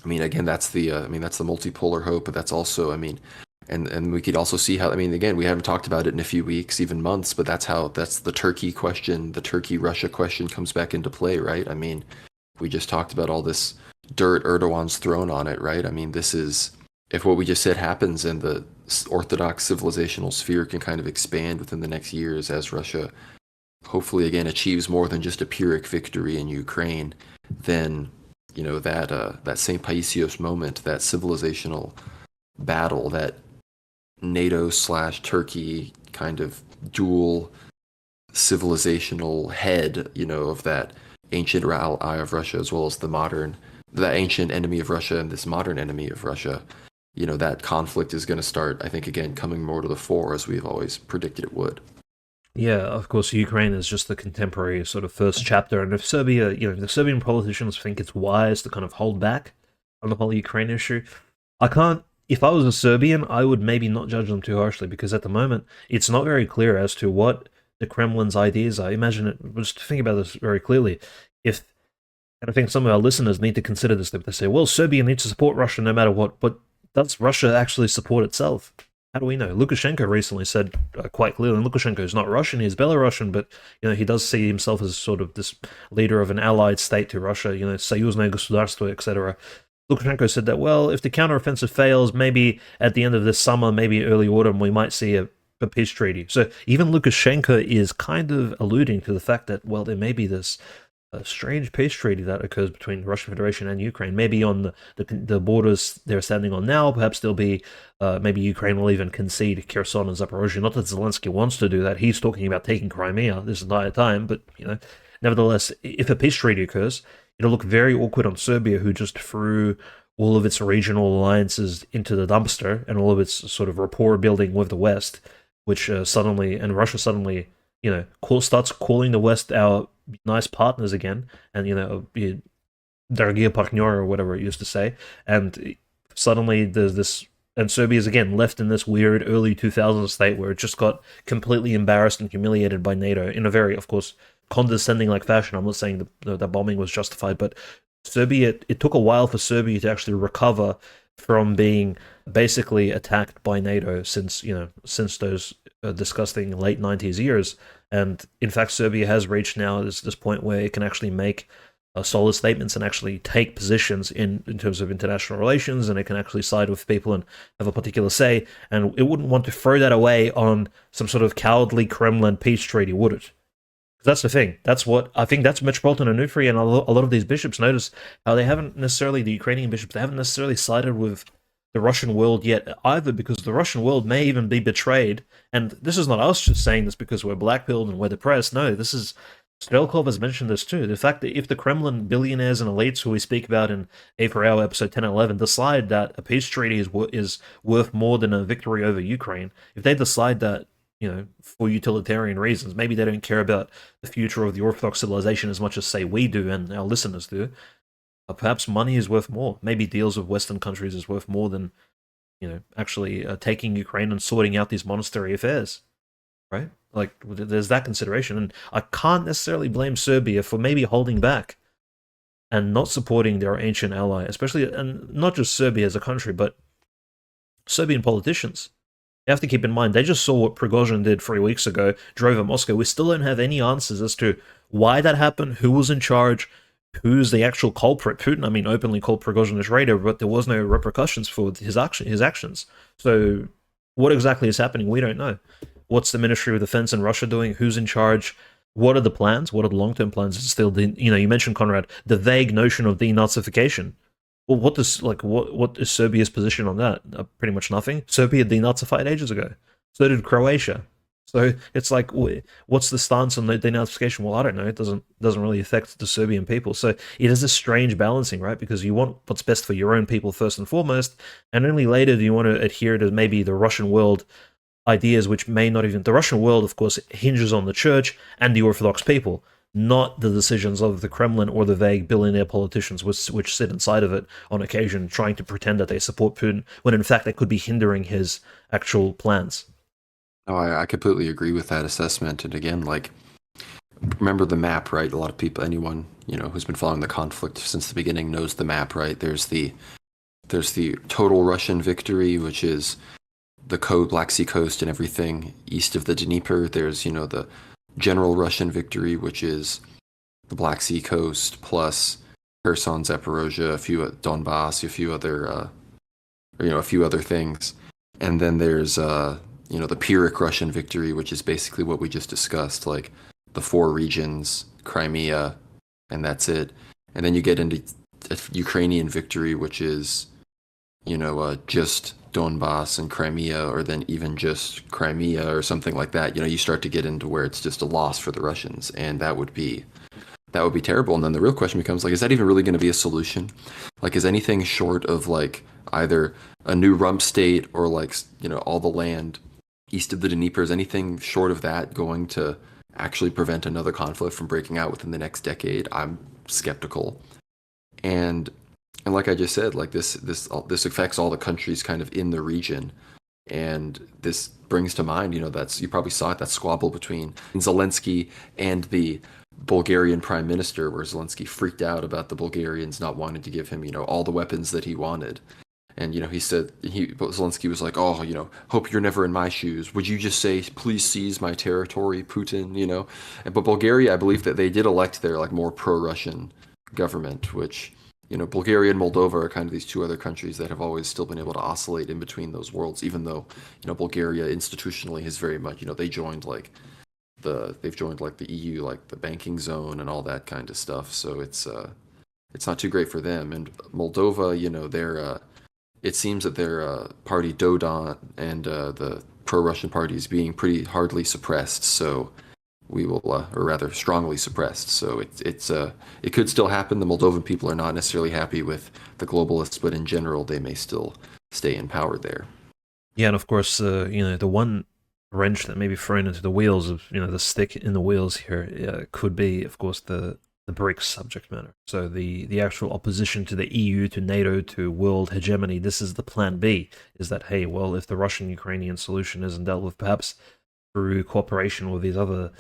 [SPEAKER 1] again, that's the multipolar hope, but that's also, and we could also see how, again, we haven't talked about it in a few weeks, even months, but that's the Turkey question, the Turkey-Russia question comes back into play, right? We just talked about all this dirt Erdogan's thrown on it, right? This is, if what we just said happens and the Orthodox civilizational sphere can kind of expand within the next years as Russia hopefully again achieves more than just a Pyrrhic victory in Ukraine, then, that St. Paisios moment, that civilizational battle, that NATO/Turkey kind of dual civilizational head, of that ancient ally of Russia as well as the ancient enemy of Russia and this modern enemy of Russia, that conflict is going to start, I think, again, coming more to the fore as we've always predicted it would.
[SPEAKER 2] Yeah, of course, Ukraine is just the contemporary sort of first chapter, and if Serbia, the Serbian politicians think it's wise to kind of hold back on the whole Ukraine issue, if I was a Serbian, I would maybe not judge them too harshly, because at the moment, it's not very clear as to what the Kremlin's ideas are. Imagine it, just think about this very clearly. And I think some of our listeners need to consider this, they say, well, Serbia needs to support Russia no matter what, but does Russia actually support itself? How do we know? Lukashenko recently said quite clearly, and Lukashenko is not Russian, he's Belarusian, but he does see himself as sort of this leader of an allied state to Russia, союзное государство, etc. Lukashenko said that, well, if the counteroffensive fails, maybe at the end of this summer, maybe early autumn, we might see a peace treaty. So even Lukashenko is kind of alluding to the fact that, well, there may be this a strange peace treaty that occurs between the Russian Federation and Ukraine. Maybe on the borders they're standing on now, perhaps there'll be maybe Ukraine will even concede Kherson and Zaporozhye. Not that Zelensky wants to do that; he's talking about taking Crimea this entire time. But nevertheless, if a peace treaty occurs, it'll look very awkward on Serbia, who just threw all of its regional alliances into the dumpster and all of its sort of rapport building with the West, which suddenly and Russia suddenly starts calling the West our nice partners again, and Daragia partner or whatever it used to say, and suddenly there's this, and Serbia's again left in this weird early 2000s state where it just got completely embarrassed and humiliated by NATO in a very, of course, condescending like fashion. I'm not saying the bombing was justified, but Serbia, it took a while for Serbia to actually recover from being basically attacked by NATO since those disgusting late 90s years. And in fact, Serbia has reached now this point where it can actually make solid statements and actually take positions in terms of international relations, and it can actually side with people and have a particular say. And it wouldn't want to throw that away on some sort of cowardly Kremlin peace treaty, would it? That's the thing. That's what I think. That's Metropolitan Onufri and a lot of these bishops notice how they haven't necessarily, the Ukrainian bishops, they haven't necessarily sided with the Russian world yet either, because the Russian world may even be betrayed. And this is not us just saying this because we're black-pilled and we're depressed. No, this is, Strelkov has mentioned this too. The fact that if the Kremlin billionaires and elites who we speak about in A for Hour episode 10 and 11 decide that a peace treaty is worth more than a victory over Ukraine, if they decide that, for utilitarian reasons, maybe they don't care about the future of the Orthodox civilization as much as, say, we do and our listeners do, perhaps money is worth more. Maybe deals with Western countries is worth more than, actually taking Ukraine and sorting out these monastery affairs, right? Like, there's that consideration. And I can't necessarily blame Serbia for maybe holding back and not supporting their ancient ally, especially, and not just Serbia as a country, but Serbian politicians. You have to keep in mind, they just saw what Prigozhin did 3 weeks ago, drove at Moscow. We still don't have any answers as to why that happened, who was in charge, who's the actual culprit. Putin, I mean, openly called Prigozhin a traitor, but there was no repercussions for his actions. So what exactly is happening? We don't know. What's the Ministry of Defense in Russia doing? Who's in charge? What are the plans? What are the long-term plans? It's still, you mentioned, Conrad, the vague notion of denazification. Well, what is Serbia's position on that? Pretty much nothing. Serbia denazified ages ago. So did Croatia. So it's like, what's the stance on the denazification? Well, I don't know. It doesn't really affect the Serbian people. So it is a strange balancing, right? Because you want what's best for your own people first and foremost, and only later do you want to adhere to maybe the Russian world ideas, which may not even... The Russian world, of course, hinges on the church and the Orthodox people, not the decisions of the Kremlin or the vague billionaire politicians which sit inside of it on occasion, trying to pretend that they support Putin, when in fact they could be hindering his actual plans.
[SPEAKER 1] No, I completely agree with that assessment. And again, like, remember the map, right? A lot of people, anyone, who's been following the conflict since the beginning knows the map, right? There's the total Russian victory, which is the Black Sea coast and everything east of the Dnieper. There's, the general Russian victory, which is the Black Sea coast plus Kherson, Zaporozhye, a few Donbass, a few other things. And then there's the Pyrrhic Russian victory, which is basically what we just discussed, like the 4 regions, Crimea, and that's it. And then you get into a Ukrainian victory, which is just Donbass and Crimea, or then even just Crimea or something like that. You start to get into where it's just a loss for the Russians, and that would be terrible. And then the real question becomes, like, is that even really going to be a solution? Like, is anything short of, like, either a new rump state or, like, all the land east of the Dnieper, is anything short of that going to actually prevent another conflict from breaking out within the next decade? I'm skeptical. And like I just said, like, this affects all the countries kind of in the region. And this brings to mind, you probably saw it, that squabble between Zelensky and the Bulgarian prime minister, where Zelensky freaked out about the Bulgarians not wanting to give him, all the weapons that he wanted. And, he said, Zelensky was like, oh, hope you're never in my shoes. Would you just say, please seize my territory, Putin, But Bulgaria, I believe that they did elect their, like, more pro-Russian government, which... Bulgaria and Moldova are kind of these 2 other countries that have always still been able to oscillate in between those worlds, even though, Bulgaria institutionally has very much, they joined, like, they've joined like the EU, like the banking zone and all that kind of stuff. So it's not too great for them. And Moldova, they're it seems that their party Dodon and the pro-Russian party is being pretty hardly suppressed. So we will, or rather, strongly suppressed. So it could still happen. The Moldovan people are not necessarily happy with the globalists, but in general, they may still stay in power there.
[SPEAKER 2] Yeah, and of course, the one wrench that may be thrown into the wheels of, the stick in the wheels here could be, of course, the BRICS subject matter. So the actual opposition to the EU, to NATO, to world hegemony. This is the plan B. Is that, hey, well, if the Russian-Ukrainian solution isn't dealt with, perhaps through cooperation with these other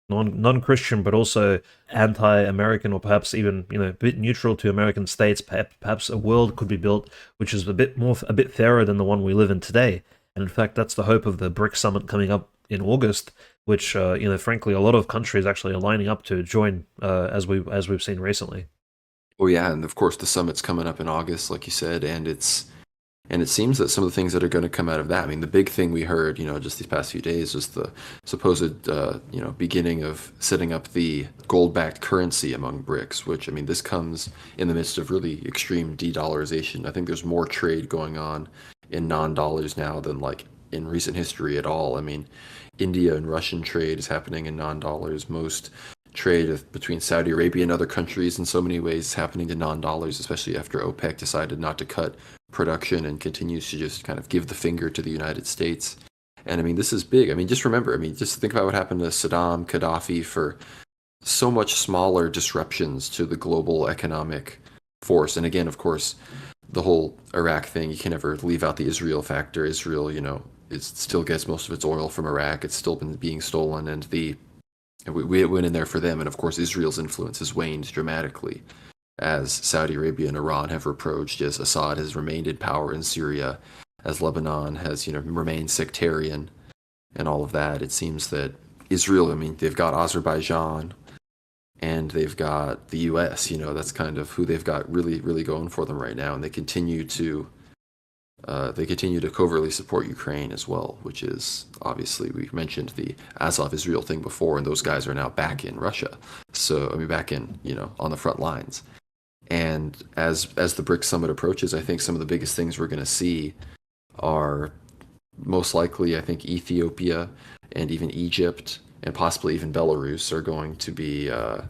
[SPEAKER 2] non-Christian, but also anti-American, or perhaps even a bit neutral to American states. Perhaps a world could be built which is a bit fairer than the one we live in today. And in fact, that's the hope of the BRICS summit coming up in August, which frankly, a lot of countries actually are lining up to join, as we've seen recently.
[SPEAKER 1] Oh yeah, and of course the summit's coming up in August, like you said, and it seems that some of the things that are going to come out of that. I mean, the big thing we heard, just these past few days was the supposed, beginning of setting up the gold-backed currency among BRICS, which, I mean, this comes in the midst of really extreme de-dollarization. I think there's more trade going on in non-dollars now than like in recent history at all. I mean, India and Russian trade is happening in non-dollars. Most trade between Saudi Arabia and other countries in so many ways is happening to non-dollars, especially after OPEC decided not to cut production and continues to just kind of give the finger to the United States. And I mean, this is big. I mean, just remember, just think about what happened to Saddam, Gaddafi, for so much smaller disruptions to the global economic force. And again, of course, the whole Iraq thing, you can never leave out the Israel factor. Israel, it still gets most of its oil from Iraq. It's still been being stolen, and we went in there for them. And of course, Israel's influence has waned dramatically as Saudi Arabia and Iran have approached, as Assad has remained in power in Syria, as Lebanon has, remained sectarian and all of that. It seems that Israel, I mean, they've got Azerbaijan and they've got the US, that's kind of who they've got really, really going for them right now. And they continue to covertly support Ukraine as well, which is obviously, we mentioned the Azov Israel thing before, and those guys are now back in Russia. So, I mean, back in, on the front lines. And as the BRICS summit approaches, I think some of the biggest things we're going to see are most likely, I think, Ethiopia and even Egypt and possibly even Belarus are going to be, I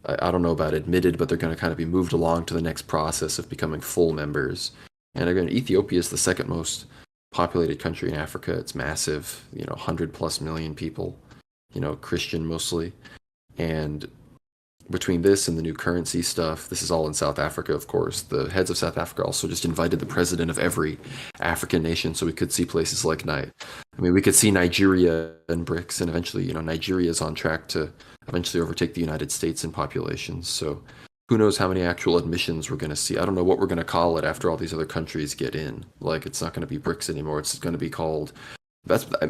[SPEAKER 1] don't know about admitted, but they're going to kind of be moved along to the next process of becoming full members. And again, Ethiopia is the second most populated country in Africa. It's massive, 100+ million people, Christian mostly. And between this and the new currency stuff, this is all in South Africa, of course. The heads of South Africa also just invited the president of every African nation, so we could see places like we could see Nigeria and BRICS, and eventually, Nigeria is on track to eventually overtake the United States in population. So who knows how many actual admissions we're going to see. I don't know what we're going to call it after all these other countries get in. Like, it's not going to be BRICS anymore. It's going to be called...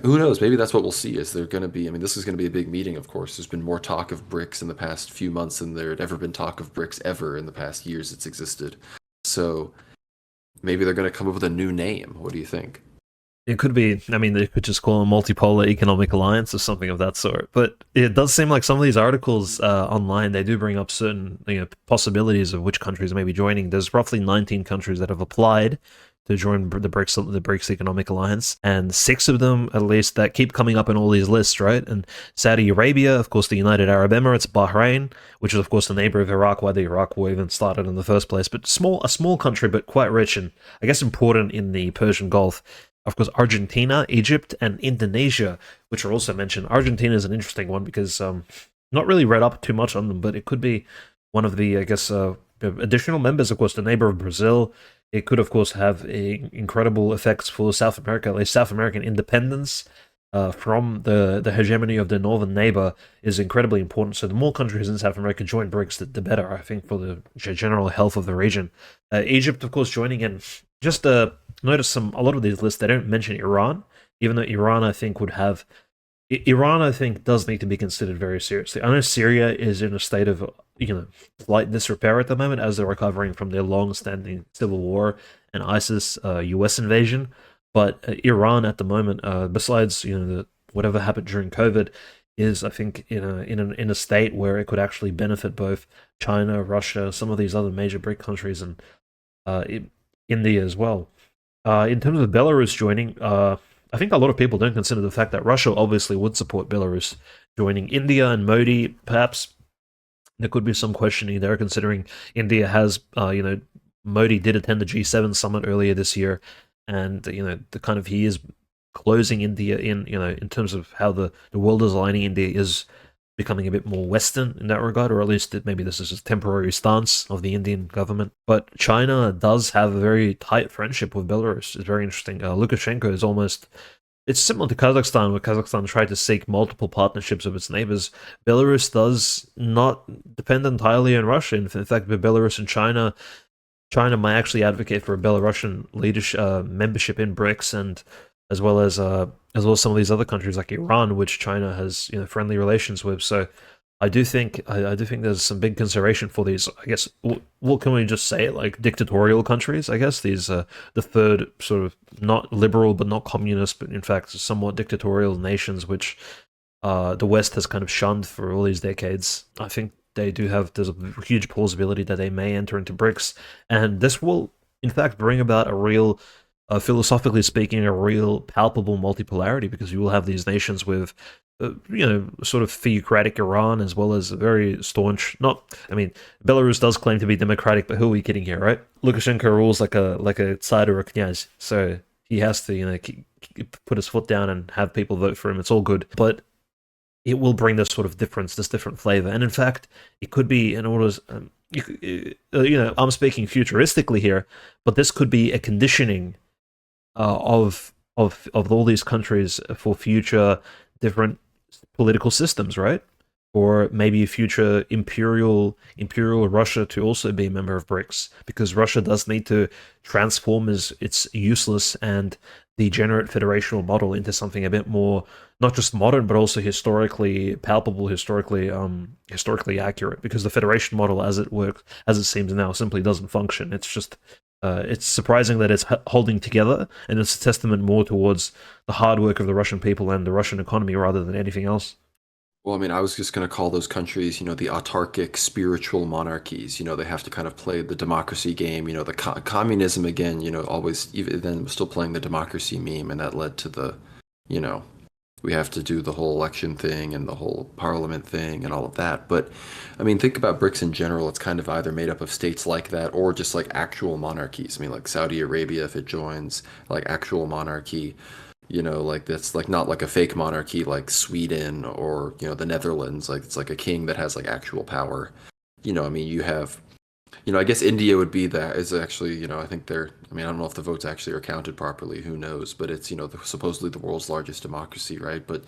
[SPEAKER 1] who knows? Maybe that's what we'll see. Is there going to be? I mean, this is going to be a big meeting. Of course, there's been more talk of BRICS in the past few months than there had ever been talk of BRICS ever in the past years it's existed. So maybe they're going to come up with a new name. What do you think?
[SPEAKER 2] It could be. I mean, they could just call it a multipolar economic alliance or something of that sort. But it does seem like some of these articles online, they do bring up certain possibilities of which countries may be joining. There's roughly 19 countries that have applied to join the BRICS Economic Alliance, and 6 of them, at least, that keep coming up in all these lists, right? And Saudi Arabia, of course, the United Arab Emirates, Bahrain, which is, of course, the neighbor of Iraq, why the Iraq War even started in the first place, but a small country, but quite rich and, I guess, important in the Persian Gulf. Of course, Argentina, Egypt, and Indonesia, which are also mentioned. Argentina is an interesting one because not really read up too much on them, but it could be one of the, I guess, additional members. Of course, the neighbor of Brazil. It could, of course, have incredible effects for South America, at least South American independence from the hegemony of the northern neighbor is incredibly important. So the more countries in South America join BRICS, the better, I think, for the general health of the region. Egypt, of course, joining in. Just notice a lot of these lists, they don't mention Iran, even though Iran, I think, does need to be considered very seriously. I know Syria is in a state of, slight disrepair at the moment as they're recovering from their long-standing civil war and ISIS US invasion. But Iran at the moment, besides, whatever happened during COVID, is, I think, in a state where it could actually benefit both China, Russia, some of these other major BRIC countries, and uh, India as well. In terms of Belarus joining, I think a lot of people don't consider the fact that Russia obviously would support Belarus joining. India and Modi, perhaps there could be some questioning there, considering India has, Modi did attend the G7 summit earlier this year, and the kind of he is closing India in, in terms of how the world is aligning. India is becoming a bit more Western in that regard, or at least maybe this is a temporary stance of the Indian government. But China does have a very tight friendship with Belarus. It's very interesting. Lukashenko is almost. It's similar to Kazakhstan, where Kazakhstan tried to seek multiple partnerships with its neighbors. Belarus does not depend entirely on Russia. In fact, with Belarus and China might actually advocate for a Belarusian leadership membership in BRICS, and as well as some of these other countries like Iran, which China has friendly relations with. So I do think there's some big consideration for these. I guess what can we just say? Like dictatorial countries. I guess these the third sort of not liberal but not communist, but in fact somewhat dictatorial nations, which the West has kind of shunned for all these decades. I think they do have. There's a huge plausibility that they may enter into BRICS, and this will in fact bring about a real. Philosophically speaking, a real palpable multipolarity, because you will have these nations with, sort of theocratic Iran, as well as a very staunch. I mean, Belarus does claim to be democratic, but who are we kidding here, right? Lukashenko rules like a Tsar or a knyaz, so he has to, put his foot down and have people vote for him. It's all good, but it will bring this sort of difference, this different flavor, and in fact, it could be in order. I'm speaking futuristically here, but this could be a conditioning of all these countries for future different political systems, right? Or maybe a future imperial Russia to also be a member of BRICS, because Russia does need to transform its useless and degenerate federational model into something a bit more not just modern but also historically palpable, historically accurate. Because the federation model, as it seems now, simply doesn't function. It's just it's surprising that it's holding together, and it's a testament more towards the hard work of the Russian people and the Russian economy rather than anything else.
[SPEAKER 1] Well, I mean, I was just going to call those countries, the autarkic spiritual monarchies. They have to kind of play the democracy game. The communism again, always even then was still playing the democracy meme, and that led to the, you know, we have to do the whole election thing and the whole parliament thing and all of that. But I mean, think about BRICS in general. It's kind of either made up of states like that or just like actual monarchies. I mean, like Saudi Arabia, if it joins, like actual monarchy. Like that's like not like a fake monarchy like Sweden or, the Netherlands. Like it's like a king that has like actual power. I mean, you have, I guess India would be that is actually, I think I mean, I don't know if the votes actually are counted properly. Who knows? But it's, supposedly the world's largest democracy, right? But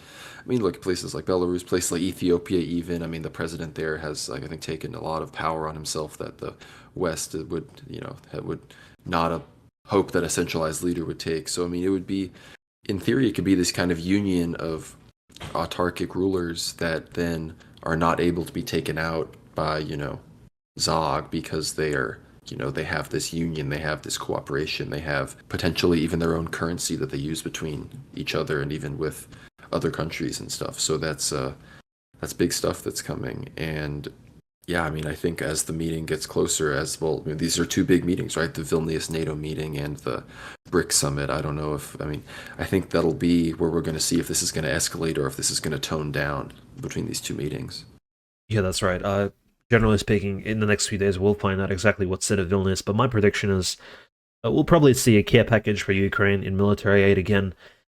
[SPEAKER 1] I mean, look at places like Belarus, places like Ethiopia, even. I mean, the president there has, like, I think, taken a lot of power on himself that the West would, would not hope that a centralized leader would take. So, I mean, it would be, in theory, it could be this kind of union of autarkic rulers that then are not able to be taken out by, Zog, because they are, they have this union, they have this cooperation, they have potentially even their own currency that they use between each other and even with other countries and stuff. So that's big stuff that's coming. And yeah, I mean, I think as the meeting gets closer, as well, I mean, these are two big meetings, right? The Vilnius NATO meeting and the BRICS summit. I don't know if, I mean, I think that'll be where we're going to see if this is going to escalate or if this is going to tone down between these two meetings.
[SPEAKER 2] Yeah, that's right. Generally speaking, in the next few days, we'll find out exactly what's said of Vilnius. But my prediction is we'll probably see a care package for Ukraine in military aid again,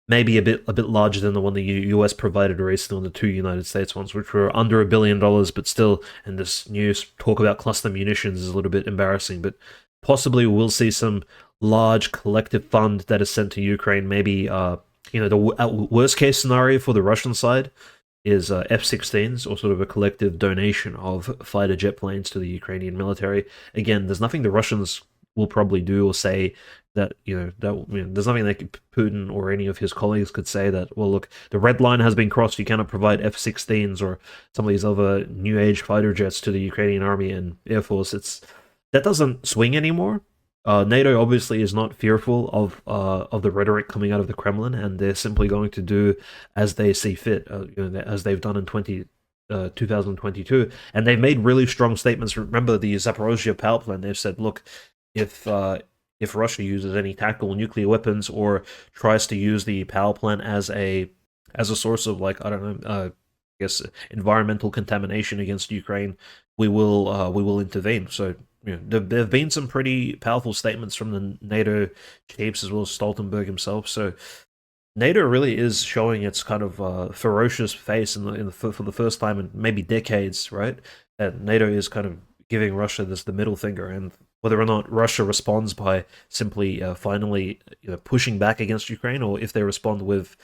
[SPEAKER 2] maybe a bit larger than the one the US provided recently on the two United States ones, which were under $1 billion, but still, and this news talk about cluster munitions is a little bit embarrassing, but possibly we'll see some large collective fund that is sent to Ukraine. Maybe, the worst case scenario for the Russian side is F-16s, or sort of a collective donation of fighter jet planes to the Ukrainian military. Again, there's nothing the Russians will probably do or say that, there's nothing that Putin or any of his colleagues could say that, well, look, the red line has been crossed, you cannot provide F-16s or some of these other new age fighter jets to the Ukrainian army and air force. That doesn't swing anymore. NATO obviously is not fearful of the rhetoric coming out of the Kremlin, and they're simply going to do as they see fit, as they've done in 2022, and they've made really strong statements. Remember the Zaporozhye power plant? They've said, look, if if Russia uses any tactical nuclear weapons or tries to use the power plant as a source of, like, I don't know, I guess environmental contamination against Ukraine, we will intervene. So there have been some pretty powerful statements from the NATO chiefs as well as Stoltenberg himself. So NATO really is showing its kind of ferocious face for the first time in maybe decades, right? And NATO is kind of giving Russia the middle finger, and whether or not Russia responds by simply finally pushing back against Ukraine, or if they respond with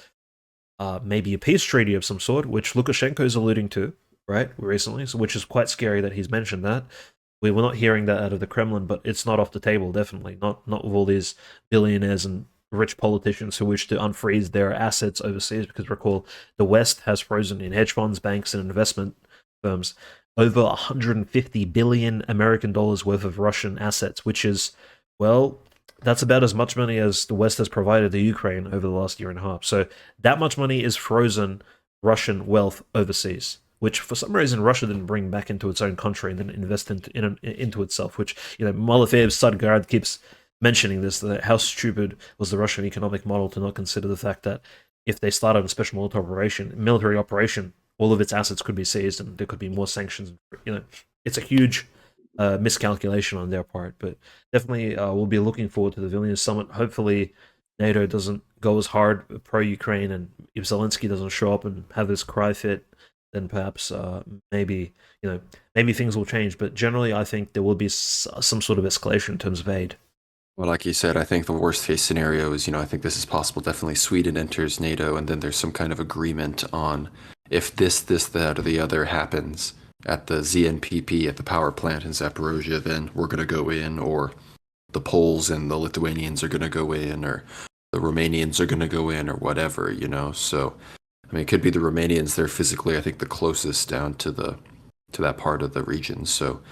[SPEAKER 2] maybe a peace treaty of some sort, which Lukashenko is alluding to, right, recently, so which is quite scary that he's mentioned that. We were not hearing that out of the Kremlin, but it's not off the table, definitely. Not with all these billionaires and rich politicians who wish to unfreeze their assets overseas, because recall, the West has frozen in hedge funds, banks, and investment firms over 150 billion American dollars worth of Russian assets, which is, well, that's about as much money as the West has provided to Ukraine over the last year and a half. So that much money is frozen Russian wealth overseas, which for some reason Russia didn't bring back into its own country and then invest into itself, which, Malafeev Sadgard keeps mentioning this, that how stupid was the Russian economic model to not consider the fact that if they started a special military operation, all of its assets could be seized and there could be more sanctions. It's a huge miscalculation on their part, but definitely we'll be looking forward to the Vilnius summit. Hopefully NATO doesn't go as hard pro-Ukraine, and if Zelensky doesn't show up and have this cry fit, then perhaps maybe things will change. But generally, I think there will be some sort of escalation in terms of aid.
[SPEAKER 1] Well, like you said, I think the worst case scenario is, I think this is possible. Definitely Sweden enters NATO, and then there's some kind of agreement on if this, that, or the other happens at the ZNPP, at the power plant in Zaporozhye, then we're going to go in, or the Poles and the Lithuanians are going to go in, or the Romanians are going to go in, or whatever, So, I mean, it could be the Romanians. They're physically, I think, the closest down to that part of the region. So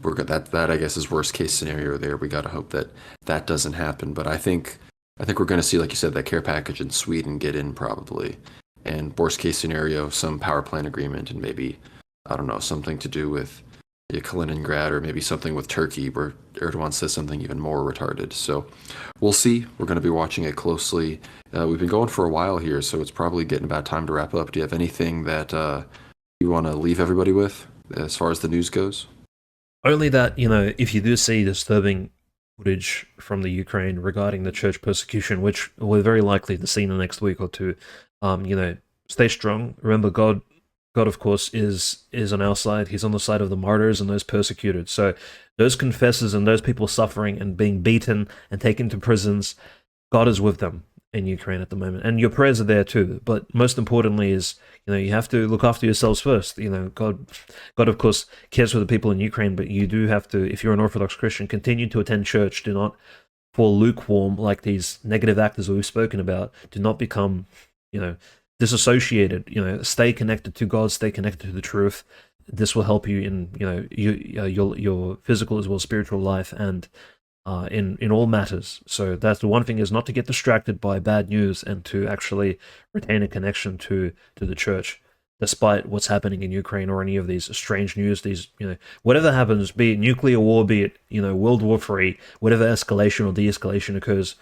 [SPEAKER 1] that I guess is worst case scenario there. We got to hope that doesn't happen. But I think we're going to see, like you said, that care package in Sweden get in probably, and worst case scenario, some power plant agreement, and maybe, I don't know, something to do with Kaliningrad, or maybe something with Turkey where Erdogan says something even more retarded. So we'll see. We're going to be watching it closely. We've been going for a while here, so it's probably getting about time to wrap up. Do you have anything that you want to leave everybody with as far as the news goes?
[SPEAKER 2] Only that, if you do see disturbing footage from the Ukraine regarding the church persecution, which we're very likely to see in the next week or two, stay strong. Remember, God, of course, is on our side. He's on the side of the martyrs and those persecuted. So those confessors and those people suffering and being beaten and taken to prisons, God is with them in Ukraine at the moment. And your prayers are there too. But most importantly is, you have to look after yourselves first. God, of course, cares for the people in Ukraine, but you do have to, if you're an Orthodox Christian, continue to attend church. Do not fall lukewarm like these negative actors that we've spoken about. Do not become, disassociated. Stay connected to God, stay connected to the truth. This will help you in, your physical as well as spiritual life, and in all matters. So that's the one thing, is not to get distracted by bad news, and to actually retain a connection to the church, despite what's happening in Ukraine or any of these strange news. These, whatever happens, be it nuclear war, be it, World War III, whatever escalation or de-escalation occurs,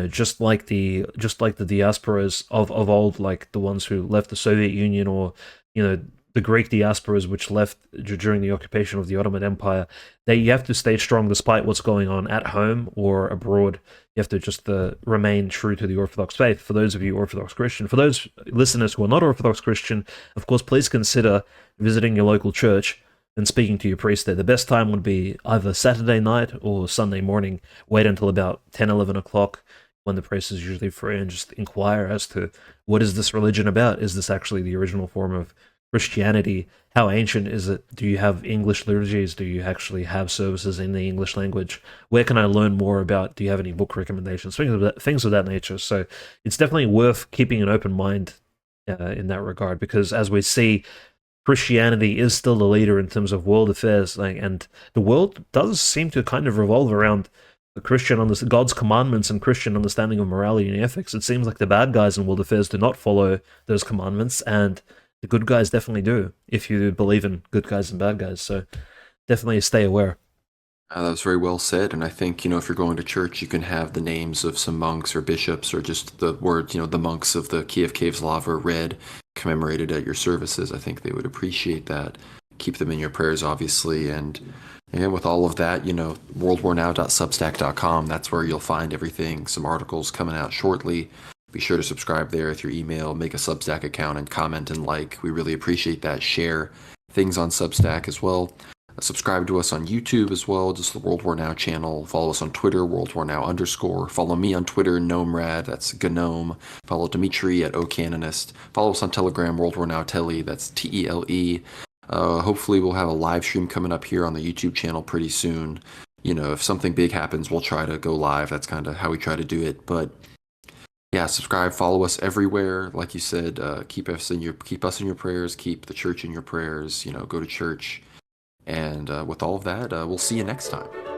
[SPEAKER 2] just like the diasporas of old, like the ones who left the Soviet Union, or, the Greek diasporas which left during the occupation of the Ottoman Empire, you have to stay strong despite what's going on at home or abroad. You have to just remain true to the Orthodox faith. For those of you Orthodox Christian, for those listeners who are not Orthodox Christian, of course, please consider visiting your local church and speaking to your priest there. The best time would be either Saturday night or Sunday morning. Wait until about 10, 11 o'clock, when the priest is usually free, and just inquire as to, what is this religion about? Is this actually the original form of Christianity? How ancient is it? Do you have English liturgies? Do you actually have services in the English language? Where can I learn more about? Do you have any book recommendations? Things of that nature. So it's definitely worth keeping an open mind in that regard, because as we see, Christianity is still the leader in terms of world affairs, and the world does seem to kind of revolve around God's commandments and Christian understanding of morality and ethics. It seems like the bad guys in world affairs do not follow those commandments, and the good guys definitely do. If you believe in good guys and bad guys, so definitely stay aware.
[SPEAKER 1] That was very well said, and I think, if you're going to church, you can have the names of some monks or bishops, or just the words, the monks of the Kiev Caves Lavra read, commemorated at your services. I think they would appreciate that. Keep them in your prayers, obviously, and with all of that, worldwarnow.substack.com, that's where you'll find everything. Some articles coming out shortly. Be sure to subscribe there with your email, make a Substack account, and comment and like. We really appreciate that. Share things on Substack as well. Subscribe to us on YouTube as well, just the World War Now channel. Follow us on Twitter, World War Now _. Follow me on Twitter, Gnomerad, that's Gnome. Follow Dmitry at OCanonist. Follow us on Telegram, World War Now Tele, that's TELE. Hopefully we'll have a live stream coming up here on the YouTube channel pretty soon. If something big happens, we'll try to go live. That's kind of how we try to do it. But yeah, subscribe, follow us everywhere. Like you said, keep us in your prayers, keep the church in your prayers. Go to church. And with all of that, we'll see you next time.